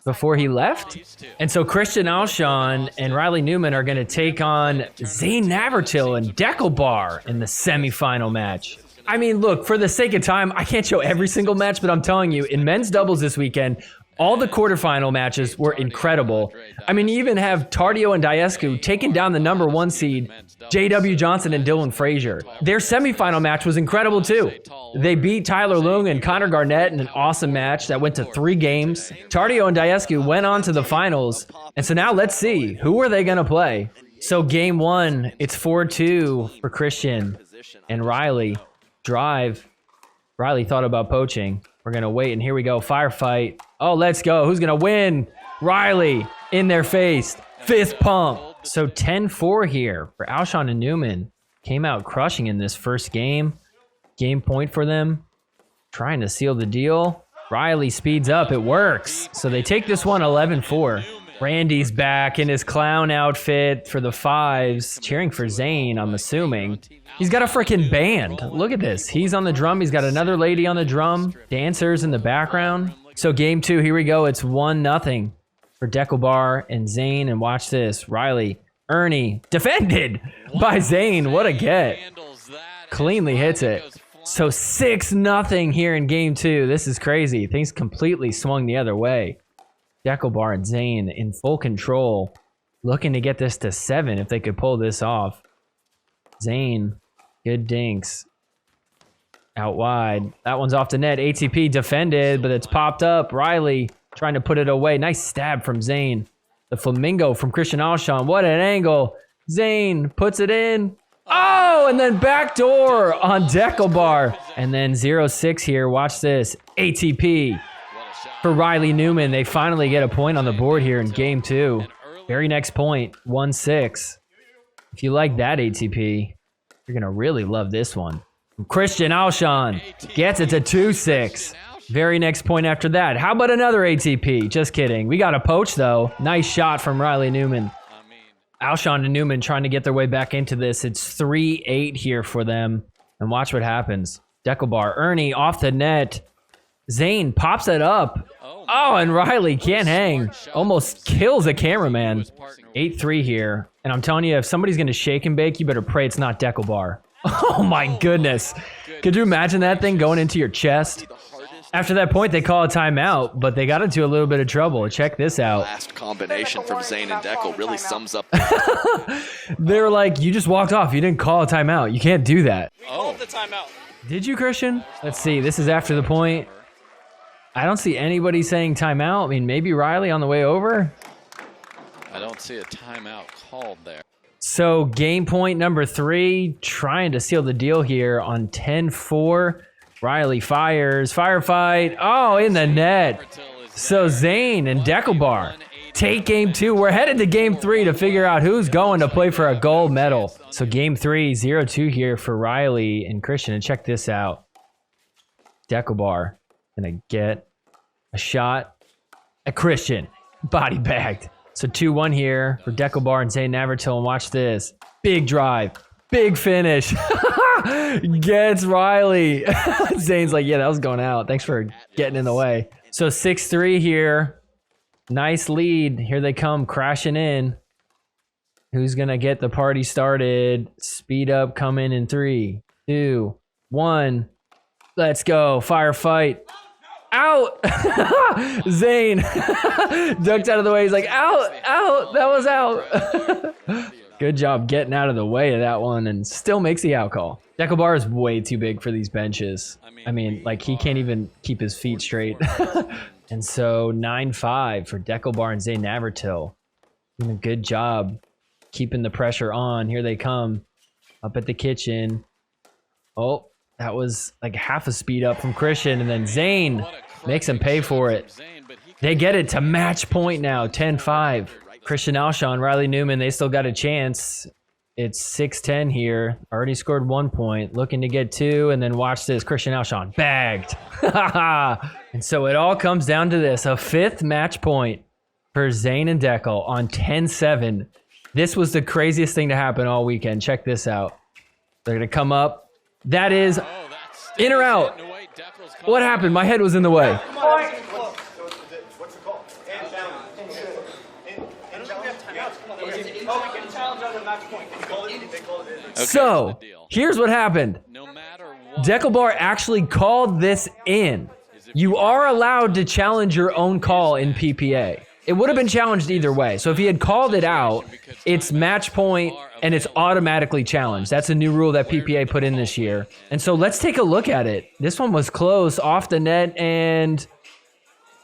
before he left? And so Christian Alshon and Riley Newman are going to take on Zane Navratil and Deckelbar in the semifinal match. I mean, look, for the sake of time, I can't show every single match, but I'm telling you, in men's doubles this weekend, all the quarterfinal matches were incredible. I mean, you even have Tardio and Diescu taking down the #1 seed, J.W. Johnson and Dylan Frazier. Their semifinal match was incredible, too. They beat Tyler Lung and Connor Garnett in an awesome match that went to 3 games. Tardio and Diescu went on to the finals. And so now let's see, who are they going to play? So game 1, it's 4-2 for Christian and Riley. Drive. Riley thought about poaching. We're going to wait, and here we go. Firefight. Oh, let's go. Who's going to win? Riley in their face. Fist pump. So 10-4 here for Alshon and Newman. Came out crushing in this first game. Game point for them. Trying to seal the deal. Riley speeds up. It works. So they take this one 11-4. Randy's back in his clown outfit for the 5s, cheering for Zane, I'm assuming. He's got a freaking band. Look at this. He's on the drum. He's got another lady on the drum. Dancers in the background. So game 2, here we go. It's 1-0 for Deckelbar and Zane. And watch this. Riley, Ernie, defended by Zane. What a get. Cleanly hits it. So 6-0 here in game 2. This is crazy. Things completely swung the other way. Deckelbar and Zane in full control, looking to get this to 7 if they could pull this off. Zane, good dinks. Out wide. That one's off the net. ATP defended, but it's popped up. Riley trying to put it away. Nice stab from Zane. The flamingo from Christian Alshon. What an angle. Zane puts it in. Oh, and then backdoor on Deckelbar. And then 0-6 here. Watch this. ATP for Riley Newman. They finally get a point on the board here in game 2. Very next point, 1-6. If you like that ATP, you're going to really love this one. Christian Alshon gets it to 2-6. Very next point after that. How about another ATP? Just kidding. We got a poach, though. Nice shot from Riley Newman. Alshon and Newman trying to get their way back into this. It's 3-8 here for them. And watch what happens. Deckelbar, Ernie off the net. Zane pops it up. Oh, and Riley can't hang. Almost kills a cameraman. 8-3 here. And I'm telling you, if somebody's going to shake and bake, you better pray it's not Deckelbar. Oh my goodness. Could you imagine that thing going into your chest? After that point, they call a timeout, but they got into a little bit of trouble. Check this out. Last combination from Zane and Deckel really sums up. They were like, you just walked off. You didn't call a timeout. You can't do that. Oh, the timeout. Did you, Christian? Let's see. This is after the point. I don't see anybody saying timeout. I mean, maybe Riley on the way over. I don't see a timeout called there. So game point number 3, trying to seal the deal here on 10-4. Riley fires, firefight. Oh, in the net. So Zane and Deckelbar take game 2. We're headed to game 3 to figure out who's going to play for a gold medal. So game 3, 0-2 here for Riley and Christian. And check this out. Deckelbar gonna get a shot at Christian. Body bagged. So 2-1 here for Deckelbar and Zane Navratil. And watch this. Big drive. Big finish. Gets Riley. Zane's like, yeah, that was going out. Thanks for getting in the way. So 6-3 here. Nice lead. Here they come crashing in. Who's going to get the party started? Speed up coming in 3, 2, 1. Let's go. Firefight. Out. Zane ducked out of the way. He's like, out, out. That was out. Good job getting out of the way of that one and still makes the out call. Deckelbar is way too big for these benches. I mean, like, he can't even keep his feet straight. And so 9-5 for Deckelbar and Zane Navratil. Doing a good job keeping the pressure on. Here they come up at the kitchen. Oh, that was like half a speed up from Christian, and then Zane makes him pay for it. They get it to match point now, 10-5. Christian Alshon, Riley Newman, they still got a chance. It's 6-10 here. Already scored 1 point, looking to get 2, and then watch this. Christian Alshon bagged. And so it all comes down to this, a 5th match point for Zane and Deckel on 10-7. This was the craziest thing to happen all weekend. Check this out. They're going to come up. That is in or out. What happened? My head was in the way. So, here's what happened. Deckelbar actually called this in. You are allowed to challenge your own call in PPA. It would have been challenged either way. So if he had called it out, it's match point and it's automatically challenged. That's a new rule that PPA put in this year. And so let's take a look at it. This one was close off the net and...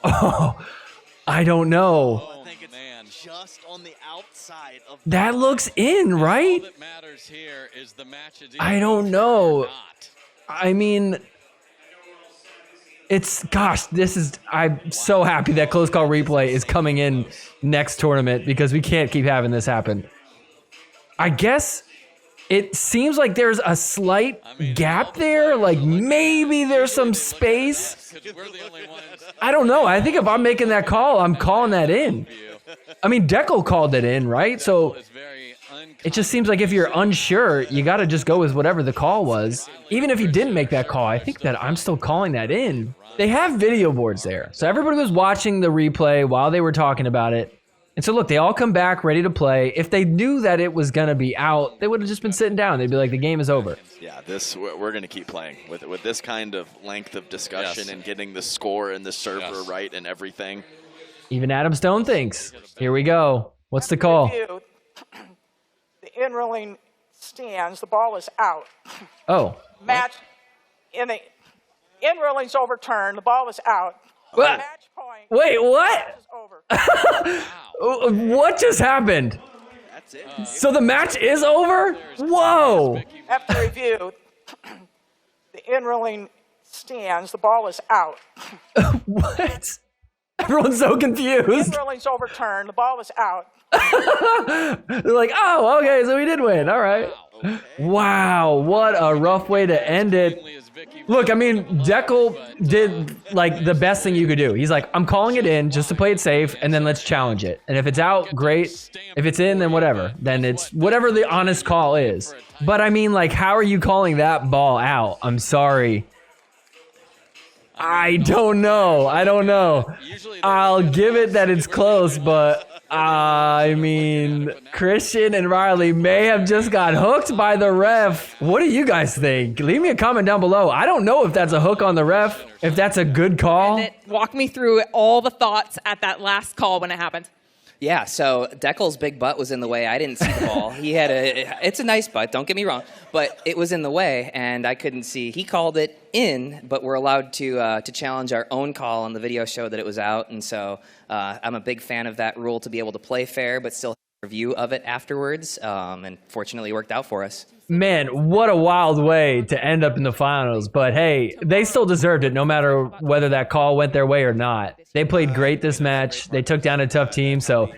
Oh, I don't know. Just on the outside of that looks in, right? I don't know. I mean, it's, gosh, I'm so happy that close call replay is coming in next tournament because we can't keep having this happen. I guess it seems like there's a slight gap there. Like maybe there's some space. I don't know. I think if I'm making that call, I'm calling that in. I mean, Deckel called it in, right? So it just seems like if you're unsure, you got to just go with whatever the call was. Even if he didn't make that call, I think that I'm still calling that in. They have video boards there. So everybody was watching the replay while they were talking about it. And so look, they all come back ready to play. If they knew that it was going to be out, they would have just been sitting down. They'd be like, the game is over. Yeah, we're going to keep playing with this kind of length of discussion and getting the score and the server right and everything. Even Adam Stone thinks. Here we go. What's the call? The in-rolling stands. The ball is out. Oh. Match in the in-rolling's overturned. The ball is out. What? Match point. Wait, what? Match is over. What just happened? That's it. So the match is over? Whoa. After review, the in-rolling stands. The ball is out. What? Everyone's so confused. In-rolling's overturned. The ball is out. They're like, oh, okay, so we did win. All right. Wow, what a rough way to end it. Look, I mean, Deckel did like the best thing you could do. He's like, I'm calling it in just to play it safe, and then let's challenge it. And if it's out, great. If it's in, then whatever. Then it's whatever the honest call is. But I mean, like, how are you calling that ball out? I'm sorry. I don't know. I'll give it that it's close, but I mean, Christian and Riley may have just got hooked by the ref. What do you guys think? Leave me a comment down below. I don't know if that's a hook on the ref, if that's a good call. Walk me through all the thoughts at that last call when it happened. Yeah, so Deckel's big butt was in the way. I didn't see the ball. It's a nice butt, don't get me wrong, but it was in the way, and I couldn't see. He called it in, but we're allowed to challenge our own call on the video show that it was out, and so I'm a big fan of that rule to be able to play fair, but still have a review of it afterwards, and fortunately it worked out for us. Man, what a wild way to end up in the finals. But hey, they still deserved it no matter whether that call went their way or not. They played great this match. They took down a tough team, so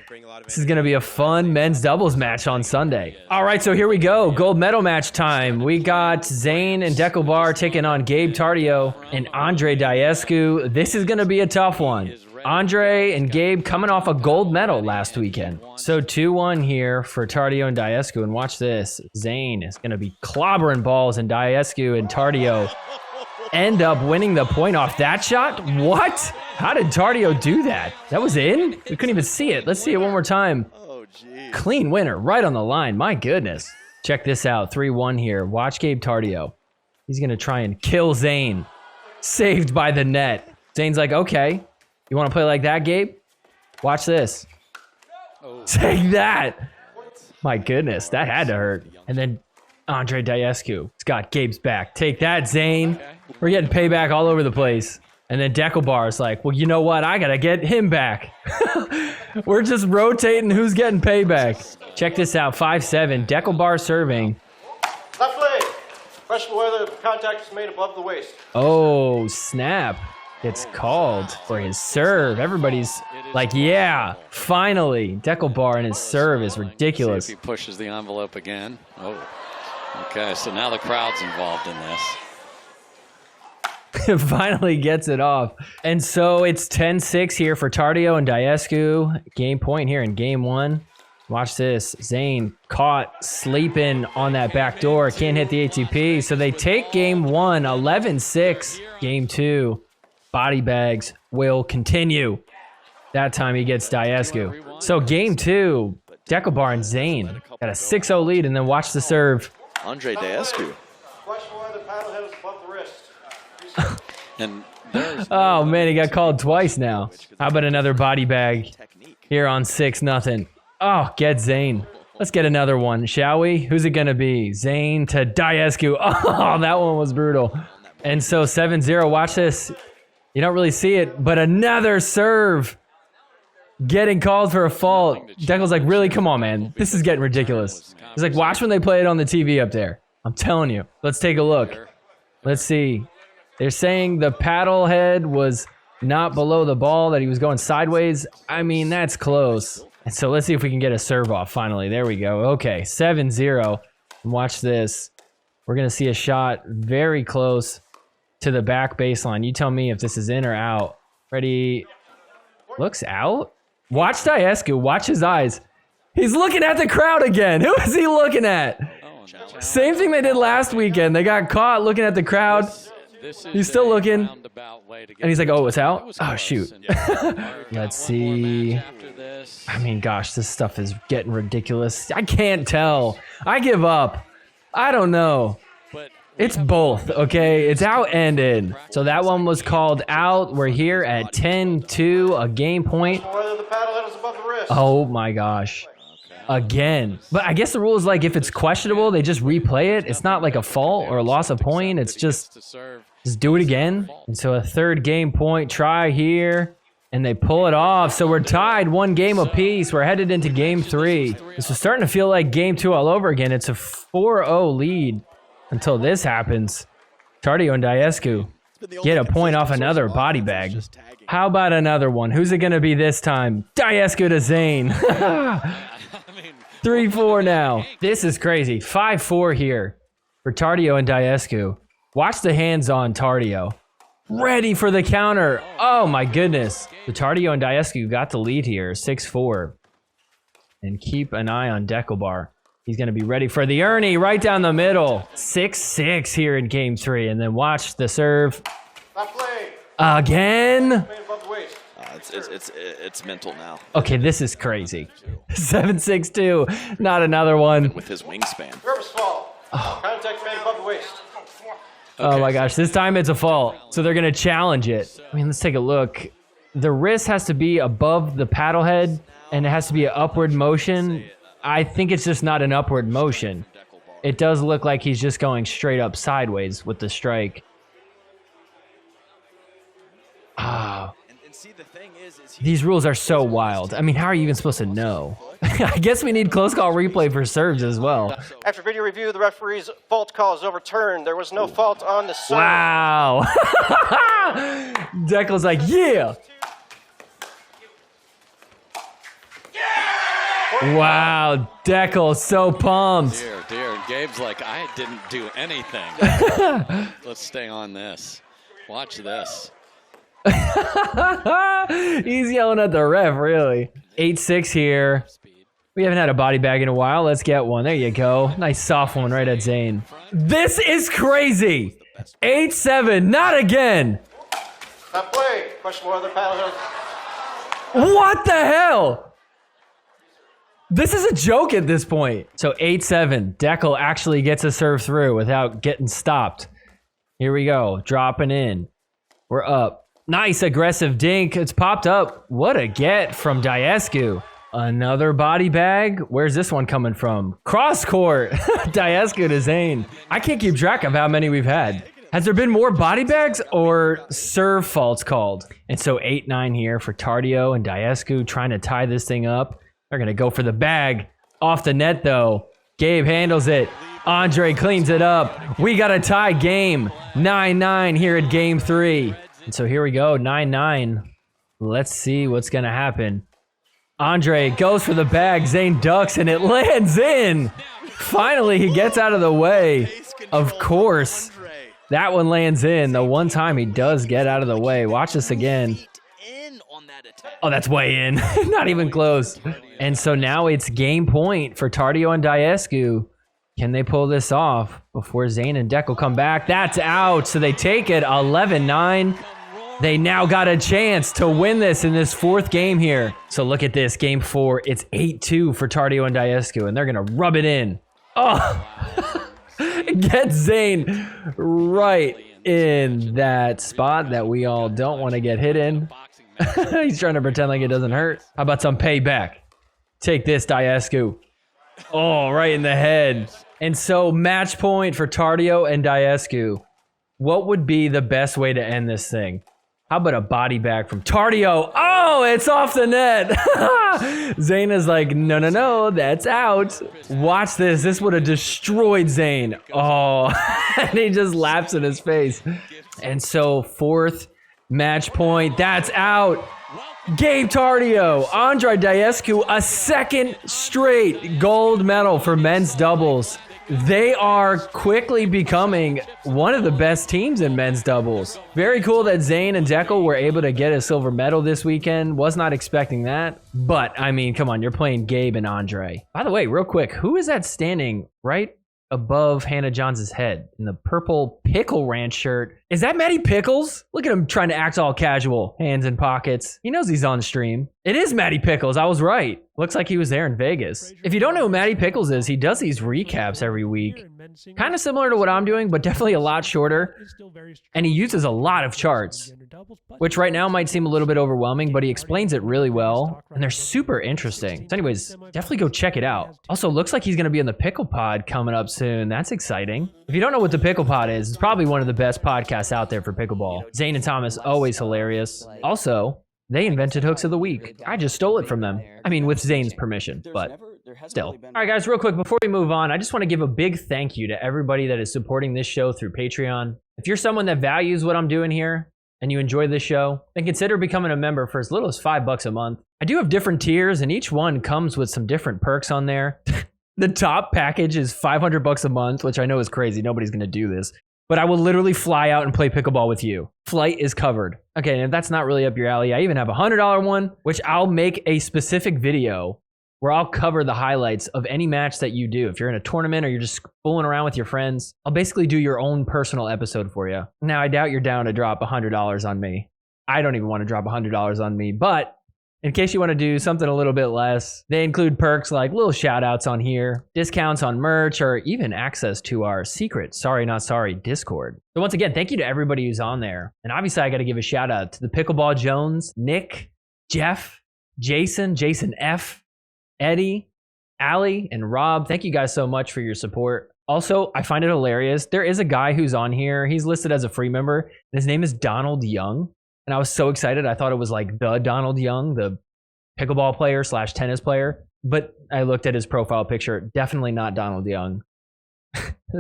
this is going to be a fun men's doubles match on Sunday. All right, so here we go. Gold medal match time. We got Zane and Deckelbar taking on Gabe Tardio and Andre Diescu. This is going to be a tough one. Andre and Gabe coming off a gold medal last weekend. So 2-1 here for Tardio and Diescu. And watch this. Zane is going to be clobbering balls, and Diescu and Tardio end up winning the point off that shot. What? How did Tardio do that? That was in? We couldn't even see it. Let's see it one more time. Oh, geez. Clean winner right on the line. My goodness. Check this out. 3-1 here. Watch Gabe Tardio. He's going to try and kill Zane. Saved by the net. Zane's like, okay. You want to play like that, Gabe? Watch this. Take that. My goodness, that had to hurt. And then Andre Diescu. It's got Gabe's back. Take that, Zane. We're getting payback all over the place. And then Deckelbar is like, well, you know what? I got to get him back. We're just rotating who's getting payback. Check this out. 5-7. Deckelbar serving. Left leg. Question whether the contact is made above the waist. Oh, snap. It's called for his serve. Everybody's like, yeah, finally. Deckelbar and his serve is ridiculous. See if he pushes the envelope again. Oh, okay. So now the crowd's involved in this. Finally gets it off. And so it's 10-6 here for Tardio and Diescu. Game point here in game one. Watch this. Zane caught sleeping on that back door. Can't hit the ATP. So they take game one, 11-6. Game two. Body bags will continue. That time he gets Diescu. So game two, Deckelbar and Zane got a 6-0 lead, and then watch the serve. Andre Diescu. Question whether the paddle head is above the wrist. And oh man, he got called twice now. How about another body bag here on 6-0? Oh, get Zane. Let's get another one, shall we? Who's it gonna be? Zane to Diescu. Oh, that one was brutal. And so 7-0, watch this. You don't really see it, but another serve getting called for a fault. Deckel's like, really? Come on, man. This is getting ridiculous. He's like, watch when they play it on the TV up there. I'm telling you. Let's take a look. Let's see. They're saying the paddle head was not below the ball, that he was going sideways. I mean, that's close. And so let's see if we can get a serve off finally. There we go. Okay, 7-0. And watch this. We're going to see a shot very close to the back baseline. You tell me if this is in or out. Ready? Looks out. Watch Diescu. Watch his eyes. He's looking at the crowd again. Who is he looking at? Same thing they did last weekend. They got caught looking at the crowd. He's still looking. And he's like, oh, it's out? Oh, shoot. Let's see. I mean, gosh, this stuff is getting ridiculous. I can't tell. I give up. I don't know. It's both, okay? It's out and in. So that one was called out. We're here at 10-2, a game point. Whether the paddle head is above the wrist. Oh, my gosh. Again. But I guess the rule is like if it's questionable, they just replay it. It's not like a fault or a loss of point. It's just do it again. And so a third game point try here. And they pull it off. So we're tied 1 game apiece. We're headed into game 3. This is starting to feel like game 2 all over again. It's a 4-0 lead until this happens. Tardio and Diescu get a point off another body bag. How about another one? Who's it going to be this time? Diescu to Zane. 3-4 now. This is crazy. 5-4 here for Tardio and Diescu. Watch the hands on Tardio. Ready for the counter. Oh my goodness. The Tardio and Diescu got the lead here, 6-4. And keep an eye on Deckelbar. He's going to be ready for the Ernie right down the middle. 6-6 here in game 3. And then watch the serve. Again. It's mental now. Okay, this is crazy. 7-6-2. Not another one. With his wingspan. Purpose fault. Contact made above the waist. Oh my gosh, this time it's a fault. So they're going to challenge it. I mean, let's take a look. The wrist has to be above the paddle head, and it has to be an upward motion. I think it's just not an upward motion. It does look like he's just going straight up sideways with the strike. Oh. These rules are so wild. I mean, how are you even supposed to know? I guess we need close call replay for serves as well. After video review, the referee's fault call is overturned. There was no fault on the serve. Wow. Deckel's like, yeah. Wow, Deckel so pumped. Dear. And Gabe's like, I didn't do anything. Let's stay on this. Watch this. He's yelling at the ref, really. 8-6 here. We haven't had a body bag in a while. Let's get one. There you go. Nice soft one right at Zane. This is crazy. 8-7. Not again. Not play. Question more other paddle. What the hell? This is a joke at this point. So 8-7. Deckel actually gets a serve through without getting stopped. Here we go. Dropping in. We're up. Nice aggressive dink. It's popped up. What a get from Diescu. Another body bag. Where's this one coming from? Cross court. Diescu to Zane. I can't keep track of how many we've had. Has there been more body bags or serve faults called? And so 8-9 here for Tardio and Diescu trying to tie this thing up. They're going to go for the bag. Off the net, though. Gabe handles it. Andre cleans it up. We got a tie game. 9-9 here at game 3. And so here we go, 9-9. Let's see what's going to happen. Andre goes for the bag. Zane ducks, and it lands in. Finally, he gets out of the way. Of course. That one lands in. The one time he does get out of the way. Watch this again. Oh, that's way in. Not even close. And so now it's game point for Tardio and Diescu. Can they pull this off before Zane and Deckel come back? That's out. So they take it 11-9. They now got a chance to win this in this 4th game here. So look at this. Game 4. It's 8-2 for Tardio and Diescu, and they're going to rub it in. Oh, get Zane right in that spot that we all don't want to get hit in. He's trying to pretend like it doesn't hurt. How about some payback? Take this, Diescu. Oh, right in the head. And so match point for Tardio and Diescu. What would be the best way to end this thing? How about a body bag from Tardio? Oh, it's off the net. Zane is like, no, that's out. Watch this. This would have destroyed Zane. Oh, and he just laughs in his face. And so 4th match point. That's out. Gabe Tardio, Andre Diescu, a 2nd straight gold medal for men's doubles. They are quickly becoming one of the best teams in men's doubles. Very cool that Zane and Deckel were able to get a silver medal this weekend. Was not expecting that. But, I mean, come on, you're playing Gabe and Andre. By the way, real quick, who is that standing right above Hannah Johns' head in the purple Pickle Ranch shirt. Is that Matty Pickles? Look at him trying to act all casual, hands in pockets. He knows he's on stream. It is Matty Pickles. I was right. Looks like he was there in Vegas. If you don't know who Matty Pickles is, he does these recaps every week. Kind of similar to what I'm doing, but definitely a lot shorter. And he uses a lot of charts, which right now might seem a little bit overwhelming, but he explains it really well. And they're super interesting. So anyways, definitely go check it out. Also, looks like he's going to be in the Pickle Pod coming up soon. That's exciting. If you don't know what the Pickle Pod is, it's probably one of the best podcasts out there for pickleball. Zane and Thomas, always hilarious. Also, they invented Hooks of the Week. I just stole it from them. I mean, with Zane's permission, but still. All right, guys, real quick, before we move on, I just want to give a big thank you to everybody that is supporting this show through Patreon. If you're someone that values what I'm doing here and you enjoy this show, then consider becoming a member for as little as $5 a month. I do have different tiers, and each one comes with some different perks on there. The top package is $500 a month, which I know is crazy. Nobody's going to do this. But I will literally fly out and play pickleball with you. Flight is covered. Okay, and if that's not really up your alley, I even have a $100 one, which I'll make a specific video where I'll cover the highlights of any match that you do. If you're in a tournament or you're just fooling around with your friends, I'll basically do your own personal episode for you. Now, I doubt you're down to drop $100 on me. I don't even want to drop $100 on me, but in case you want to do something a little bit less, they include perks like little shout outs on here, discounts on merch, or even access to our secret Sorry Not Sorry Discord. So once again, thank you to everybody who's on there. And obviously I got to give a shout out to the Pickleball Jones, Nick, Jeff, Jason F, Eddie, Allie, and Rob. Thank you guys so much for your support. Also, I find it hilarious. There is a guy who's on here. He's listed as a free member, and his name is Donald Young. And I was so excited. I thought it was like the Donald Young, the pickleball player / tennis player. But I looked at his profile picture. Definitely not Donald Young.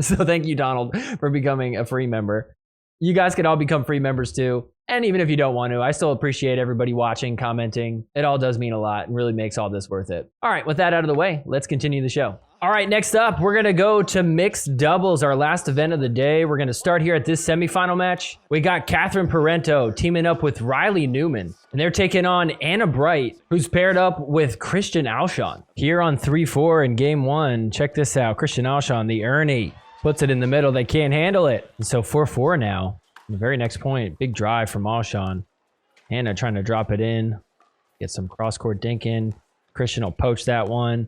So thank you, Donald, for becoming a free member. You guys could all become free members too. And even if you don't want to, I still appreciate everybody watching, commenting. It all does mean a lot and really makes all this worth it. All right, with that out of the way, let's continue the show. All right, next up, we're going to go to mixed doubles, our last event of the day. We're going to start here at this semifinal match. We got Catherine Parento teaming up with Leigh Newman, and they're taking on Anna Bright, who's paired up with Christian Alshon. Here on 3-4 in game one, check this out. Christian Alshon, the Ernie, puts it in the middle. They can't handle it. And so 4-4 now. The very next point, big drive from Alshon. Anna trying to drop it in, get some cross-court dink in. Christian will poach that one.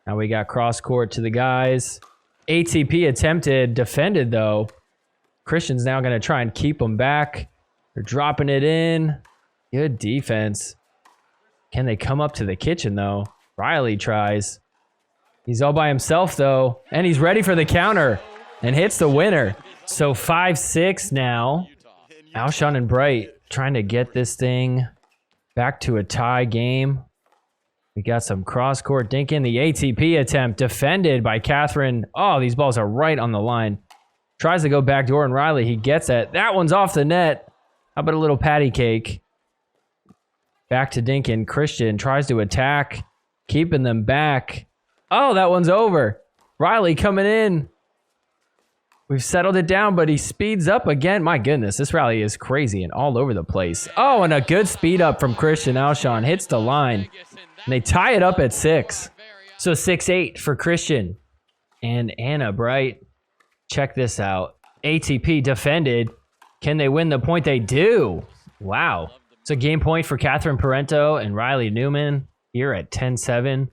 Now we got cross-court to the guys. ATP attempted, defended though. Christian's now going to try and keep them back. They're dropping it in. Good defense. Can they come up to the kitchen though? Riley tries. He's all by himself though, and he's ready for the counter and hits the winner. So 5-6 now. Alshon and Bright trying to get this thing back to a tie game. We got some cross-court dink in. The ATP attempt defended by Catherine. Oh, these balls are right on the line. Tries to go backdoor, and Riley, he gets it. That one's off the net. How about a little patty cake? Back to Dinkin. Christian tries to attack, keeping them back. Oh, that one's over. Riley coming in. We've settled it down, but he speeds up again. My goodness, this rally is crazy and all over the place. Oh, and a good speed up from Christian Alshon. Hits the line. And they tie it up at 6. So 6-8 for Christian and Anna Bright. Check this out. ATP defended. Can they win the point? They do. Wow. So game point for Catherine Parento and Leigh Newman here at 10-7.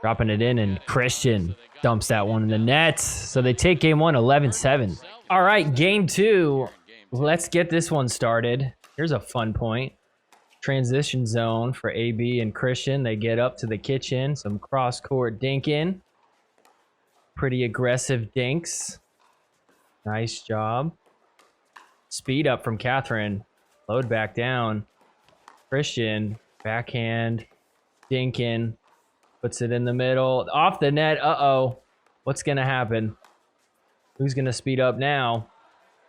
Dropping it in, and Christian dumps that one in the net. So they take game one, 11-7. All right, game two. Let's get this one started. Here's a fun point. Transition zone for AB and Christian. They get up to the kitchen. Some cross-court dink in. Pretty aggressive dinks. Nice job. Speed up from Catherine. Load back down. Christian, backhand, dink in. Puts it in the middle. Off the net. Uh-oh. What's going to happen? Who's going to speed up now?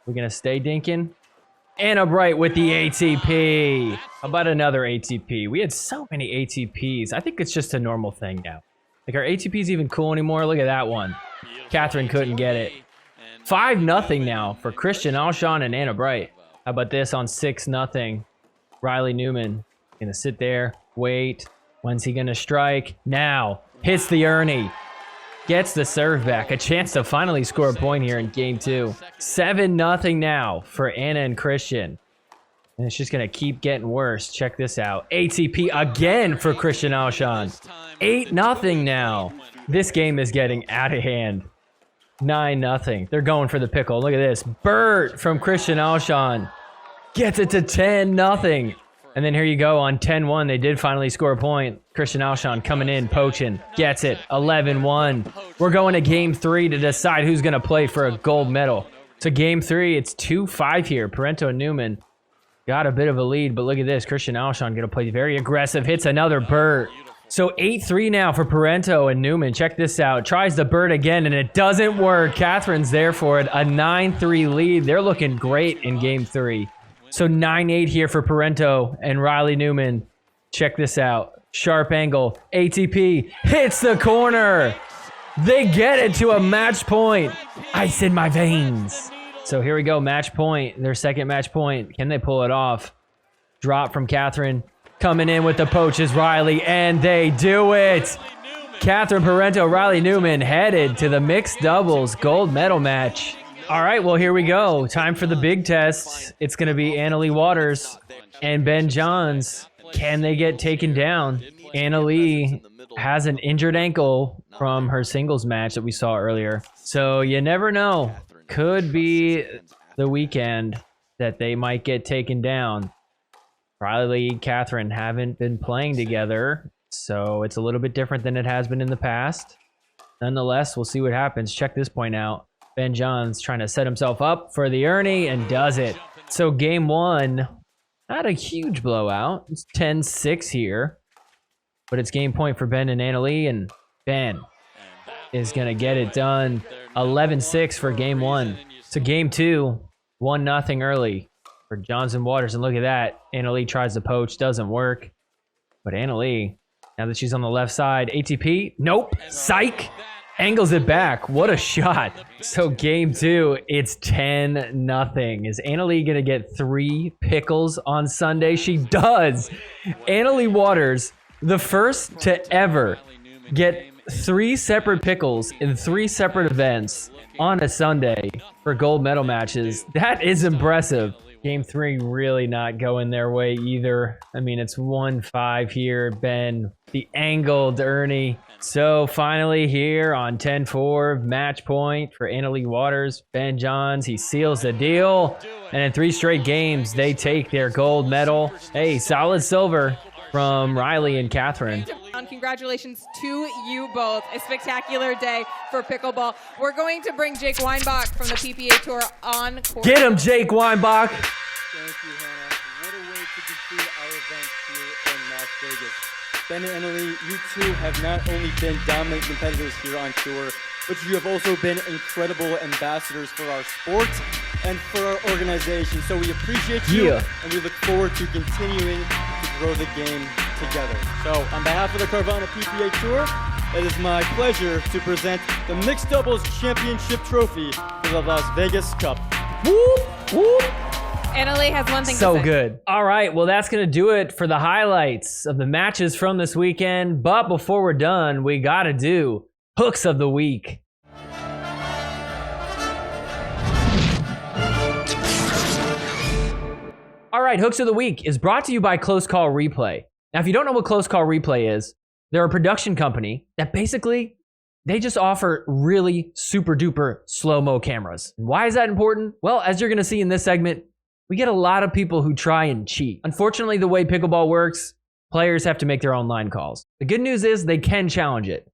We're going to stay dinking? Anna Bright with the ATP. How about another ATP? We had so many ATPs. I think it's just a normal thing now. Like, are ATPs even cool anymore? Look at that one. Catherine couldn't get it. 5-0 now for Christian Alshon and Anna Bright. How about this on 6-0? Leigh Newman going to sit there, wait. When's he going to strike? Now. Hits the Ernie. gets the serve back. A chance to finally score a point here in game 2. 7-0 now for Anna and Christian. And it's just going to keep getting worse. Check this out. ATP again for Christian Alshon. 8-0 now. This game is getting out of hand. 9-0. They're going for the pickle. Look at this. Bert from Christian Alshon gets it to 10-0. And then here you go on 10-1. They did finally score a point. Christian Alshon coming in, poaching. Gets it. 11-1. We're going to game 3 to decide who's going to play for a gold medal. So game 3, it's 2-5 here. Parento and Newman got a bit of a lead, but look at this. Christian Alshon going to play very aggressive. Hits another Bert. So 8-3 now for Parento and Newman. Check this out. Tries the Bert again, and it doesn't work. Catherine's there for it. A 9-3 lead. They're looking great in game 3. So 9-8 here for Parento and Riley Newman. Check this out. Sharp angle. ATP hits the corner. They get it to a match point. Ice in my veins. So here we go. Match point. Their second match point. Can they pull it off? Drop from Catherine. Coming in with the poach is Riley, and they do it. Catherine Parento, Riley Newman headed to the mixed doubles gold medal match. All right, well, here we go. Time for the big test. It's going to be Anna-Leigh Waters and Ben Johns. Can they get taken down? Anna-Leigh has an injured ankle from her singles match that we saw earlier. So you never know. Could be the weekend that they might get taken down. Riley, Catherine haven't been playing together, so it's a little bit different than it has been in the past. Nonetheless, we'll see what happens. Check this point out. Ben Johns trying to set himself up for the Ernie and does it. So game 1, not a huge blowout. It's 10-6 here, but it's game point for Ben and Anna-Leigh, and Ben is going to get it done. 11-6 for game 1. So game 2, 1-0 early for Johns and Waters. And look at that. Anna-Leigh tries to poach. Doesn't work. But Anna-Leigh, now that she's on the left side, ATP. Nope. Psych. Angles it back. What a shot. So game 2, it's 10-0. Is Anna-Leigh going to get 3 pickles on Sunday? She does. Anna-Leigh Waters, the first to ever get 3 separate pickles in 3 separate events on a Sunday for gold medal matches. That is impressive. Game 3 really not going their way either. I mean, it's 1-5 here. Ben, the angled Ernie. So finally here on 10-4, match point for Anna-Leigh Waters. Ben Johns, he seals the deal. And in 3 straight games, they take their gold medal. Hey, solid silver from Riley and Catherine. Congratulations to you both. A spectacular day for pickleball. We're going to bring Jake Weinbach from the PPA Tour on court. Get him, Jake Weinbach. Thank you, Hannah. What a way to conclude our event here in Las Vegas. Ben and Anna-Leigh, you two have not only been dominant competitors here on tour, but you have also been incredible ambassadors for our sport and for our organization. So we appreciate you, and we look forward to continuing to grow the game together. So on behalf of the Carvana PPA Tour, it is my pleasure to present the Mixed Doubles Championship Trophy for the Las Vegas Cup. Whoop, whoop. Anna-Leigh has one thing to say. So good. All right, well, that's going to do it for the highlights of the matches from this weekend. But before we're done, we got to do Hooks of the Week. All right, Hooks of the Week is brought to you by Close Call Replay. Now, if you don't know what Close Call Replay is, they're a production company that basically, they just offer really super duper slow-mo cameras. And why is that important? Well, as you're going to see in this segment, we get a lot of people who try and cheat. Unfortunately, the way pickleball works, players have to make their own line calls. The good news is they can challenge it.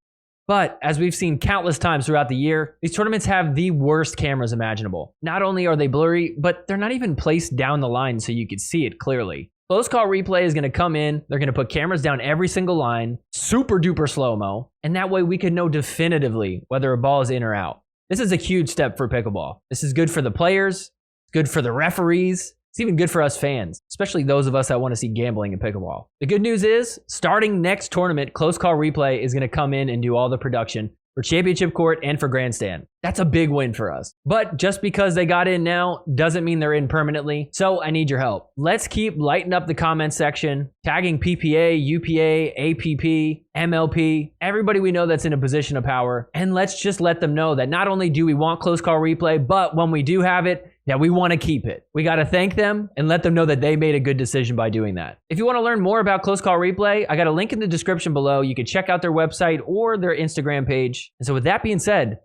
But as we've seen countless times throughout the year, these tournaments have the worst cameras imaginable. Not only are they blurry, but they're not even placed down the line so you can see it clearly. Close Call Replay is going to come in, they're going to put cameras down every single line, super duper slow-mo, and that way we can know definitively whether a ball is in or out. This is a huge step for pickleball. This is good for the players, it's good for the referees, it's even good for us fans, especially those of us that want to see gambling in pickleball. The good news is, starting next tournament, Close Call Replay is going to come in and do all the production. for championship court and for grandstand. That's a big win for us. But just because they got in now doesn't mean they're in permanently. So I need your help. Let's keep lighting up the comment section, tagging PPA, UPA, APP, MLP, everybody we know that's in a position of power. And let's just let them know that not only do we want close call replay, but when we do have it, that we want to keep it. We got to thank them and let them know that they made a good decision by doing that. If you want to learn more about close call replay, I got a link in the description below. You can check out their website or their Instagram page. And so with that being said,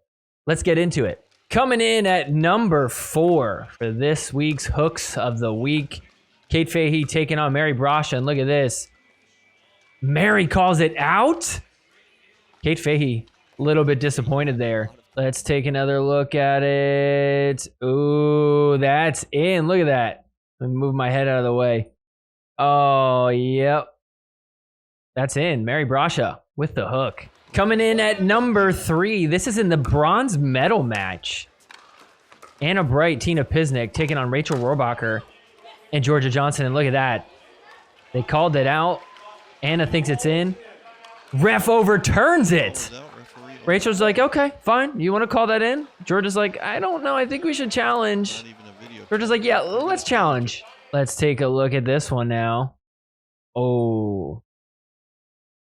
let's get into it. Coming in at number 4 for this week's hooks of the week, Kate Fahey taking on Mary Brasha. And look at this. Mary calls it out. Kate Fahey, a little bit disappointed there. Let's take another look at it. Ooh, that's in. Look at that. Let me move my head out of the way. Oh, yep. That's in. Mary Brasha with the hook. Coming in at number 3. This is in the bronze medal match. Anna Bright, Tina Pisnik taking on Rachel Rohrbacher and Georgia Johnson. And look at that. They called it out. Anna thinks it's in. Ref overturns it. Rachel's like, okay, fine. You want to call that in? Georgia's like, I don't know. I think we should challenge. Georgia's like, yeah, let's challenge. Let's take a look at this one now. Oh.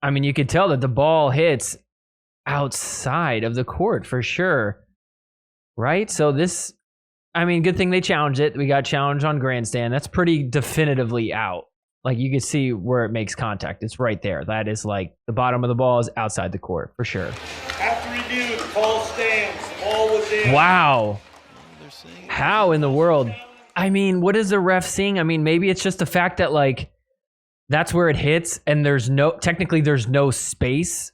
I mean, you could tell that the ball hits outside of the court for sure. Right? So this, I mean, good thing they challenged it. We got challenged on grandstand. That's pretty definitively out. Like, you can see where it makes contact. It's right there. That is like the bottom of the ball is outside the court for sure. After review, the call stands. The ball was in. Wow. How in the world? I mean, what is the ref seeing? I mean, maybe it's just the fact that, like, that's where it hits and technically there's no space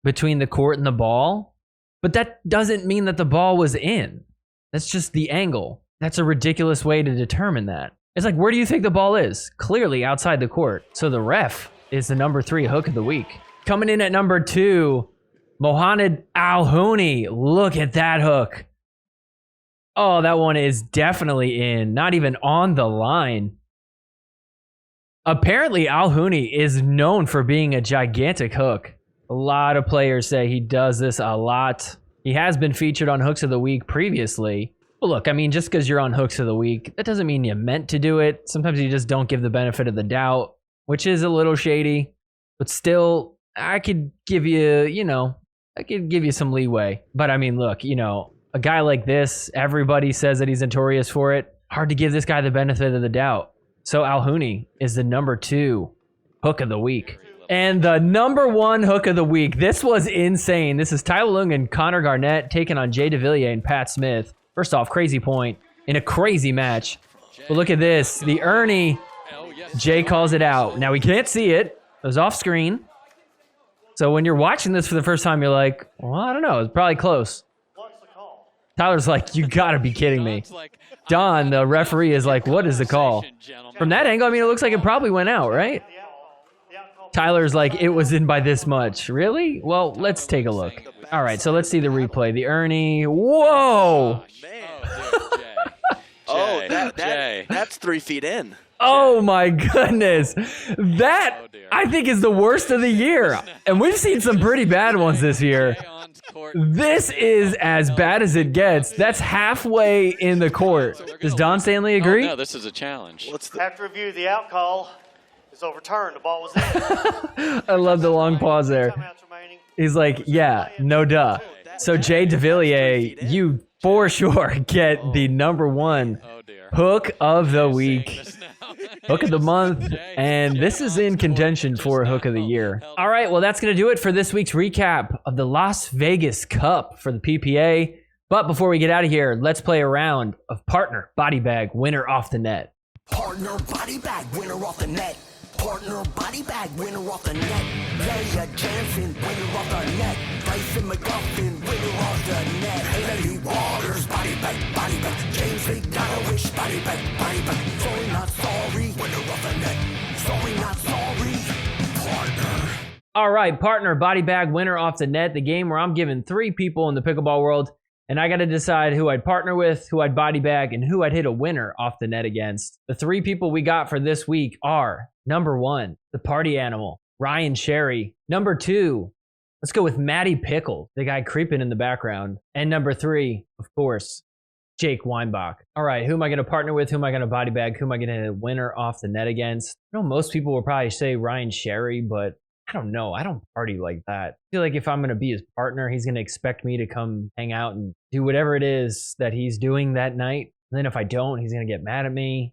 between the court and the ball. But that doesn't mean that the ball was in. That's just the angle. That's a ridiculous way to determine that. It's like, where do you think the ball is? Clearly outside the court. So the ref is the number 3 hook of the week. Coming in at number 2, Mohamed Alhouni. Look at that hook. Oh, that one is definitely in. Not even on the line. Apparently, Alhouni is known for being a gigantic hook. A lot of players say he does this a lot. He has been featured on Hooks of the Week previously. But look, I mean, just because you're on Hooks of the Week, that doesn't mean you meant to do it. Sometimes you just don't give the benefit of the doubt, which is a little shady. But still, I could give you, some leeway. But I mean, look, a guy like this, everybody says that he's notorious for it. Hard to give this guy the benefit of the doubt. So Alhouni is the number 2 hook of the week. And the number 1 hook of the week. This was insane. This is Tyler Lung and Connor Garnett taking on Jay DeVilliers and Pat Smith. First off, crazy point in a crazy match. But look at this. The Ernie, Jay calls it out. Now, we can't see it. It was off screen. So when you're watching this for the first time, you're like, well, I don't know. It's probably close. Tyler's like, you got to be kidding me. Don, the referee, is like, what is the call? From that angle, I mean, it looks like it probably went out, right? Tyler's like, it was in by this much. Really? Well, let's take a look. All right, so let's see the replay. The Ernie. Whoa! That's 3 feet in. Oh my goodness. That, I think, is the worst of the year. And we've seen some pretty bad ones this year. This is as bad as it gets. That's halfway in the court. Does Don Stanley agree? No, this is a challenge. After review, the out call is overturned. The ball was in. I love the long pause there. He's like, yeah, no duh. So Jay DeVilliers, you for sure get the number 1 hook of the week, hook of the month, and this is in contention for hook of the year. All right, well, that's going to do it for this week's recap of the Las Vegas Cup for the PPA. But before we get out of here, let's play a round of Partner Body Bag Winner Off the Net. Partner Body Bag Winner Off the Net. Partner Body Bag Winner Off the Net. Leigh Jansen Winner Off the Net. Bryson McGuffin Winner Off the Net. Haley Waters Body Bag. James McDonald Body Bag. Sorry not sorry Winner Off the Net. Sorry not sorry. Partner. All right, Partner Body Bag Winner Off the Net, the game where I'm giving 3 people in the pickleball world, and I got to decide who I'd partner with, who I'd body bag, and who I'd hit a winner off the net against. The 3 people we got for this week are: number 1, the party animal, Ryan Sherry. Number 2, Let's go with Matty Pickle, the guy creeping in the background. And number 3, of course, Jake Weinbach. All right, who am I going to partner with? Who am I going to body bag? Who am I going to hit a winner off the net against? I know most people will probably say Ryan Sherry, but I don't know. I don't party like that. I feel like if I'm going to be his partner, he's going to expect me to come hang out and do whatever it is that he's doing that night. And then if I don't, he's going to get mad at me.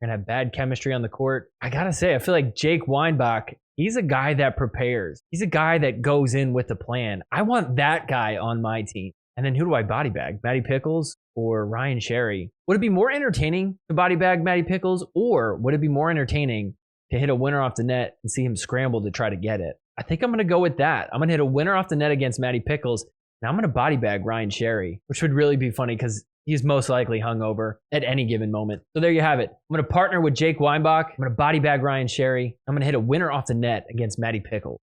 We're going to have bad chemistry on the court. I got to say, I feel like Jake Weinbach, he's a guy that prepares. He's a guy that goes in with a plan. I want that guy on my team. And then who do I body bag? Matty Pickles or Ryan Sherry? Would it be more entertaining to body bag Matty Pickles, or would it be more entertaining to hit a winner off the net and see him scramble to try to get it? I think I'm going to go with that. I'm going to hit a winner off the net against Matty Pickles, and I'm going to body bag Ryan Sherry, which would really be funny because he's most likely hungover at any given moment. So there you have it. I'm going to partner with Jake Weinbach. I'm going to body bag Ryan Sherry. I'm going to hit a winner off the net against Matty Pickles.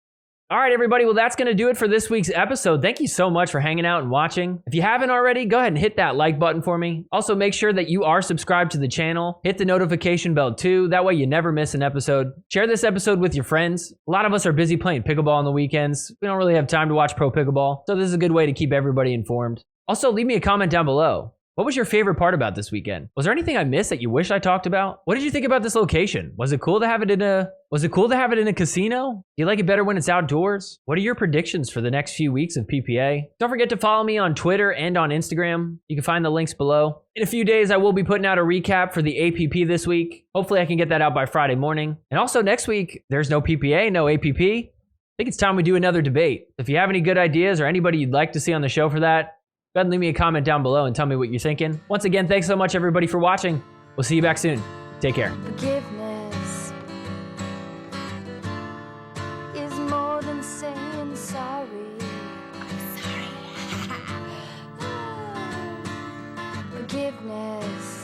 All right, everybody. Well, that's going to do it for this week's episode. Thank you so much for hanging out and watching. If you haven't already, go ahead and hit that like button for me. Also, make sure that you are subscribed to the channel. Hit the notification bell too. That way you never miss an episode. Share this episode with your friends. A lot of us are busy playing pickleball on the weekends. We don't really have time to watch pro pickleball. So this is a good way to keep everybody informed. Also, leave me a comment down below. What was your favorite part about this weekend? Was there anything I missed that you wish I talked about? What did you think about this location? Was it cool to have it in a casino? Do you like it better when it's outdoors? What are your predictions for the next few weeks of PPA? Don't forget to follow me on Twitter and on Instagram. You can find the links below. In a few days, I will be putting out a recap for the APP this week. Hopefully I can get that out by Friday morning. And also next week, there's no PPA, no APP. I think it's time we do another debate. If you have any good ideas or anybody you'd like to see on the show for that, go ahead and leave me a comment down below and tell me what you're thinking. Once again, thanks so much, everybody, for watching. We'll see you back soon. Take care. Forgiveness is more than saying sorry. I'm sorry. Forgiveness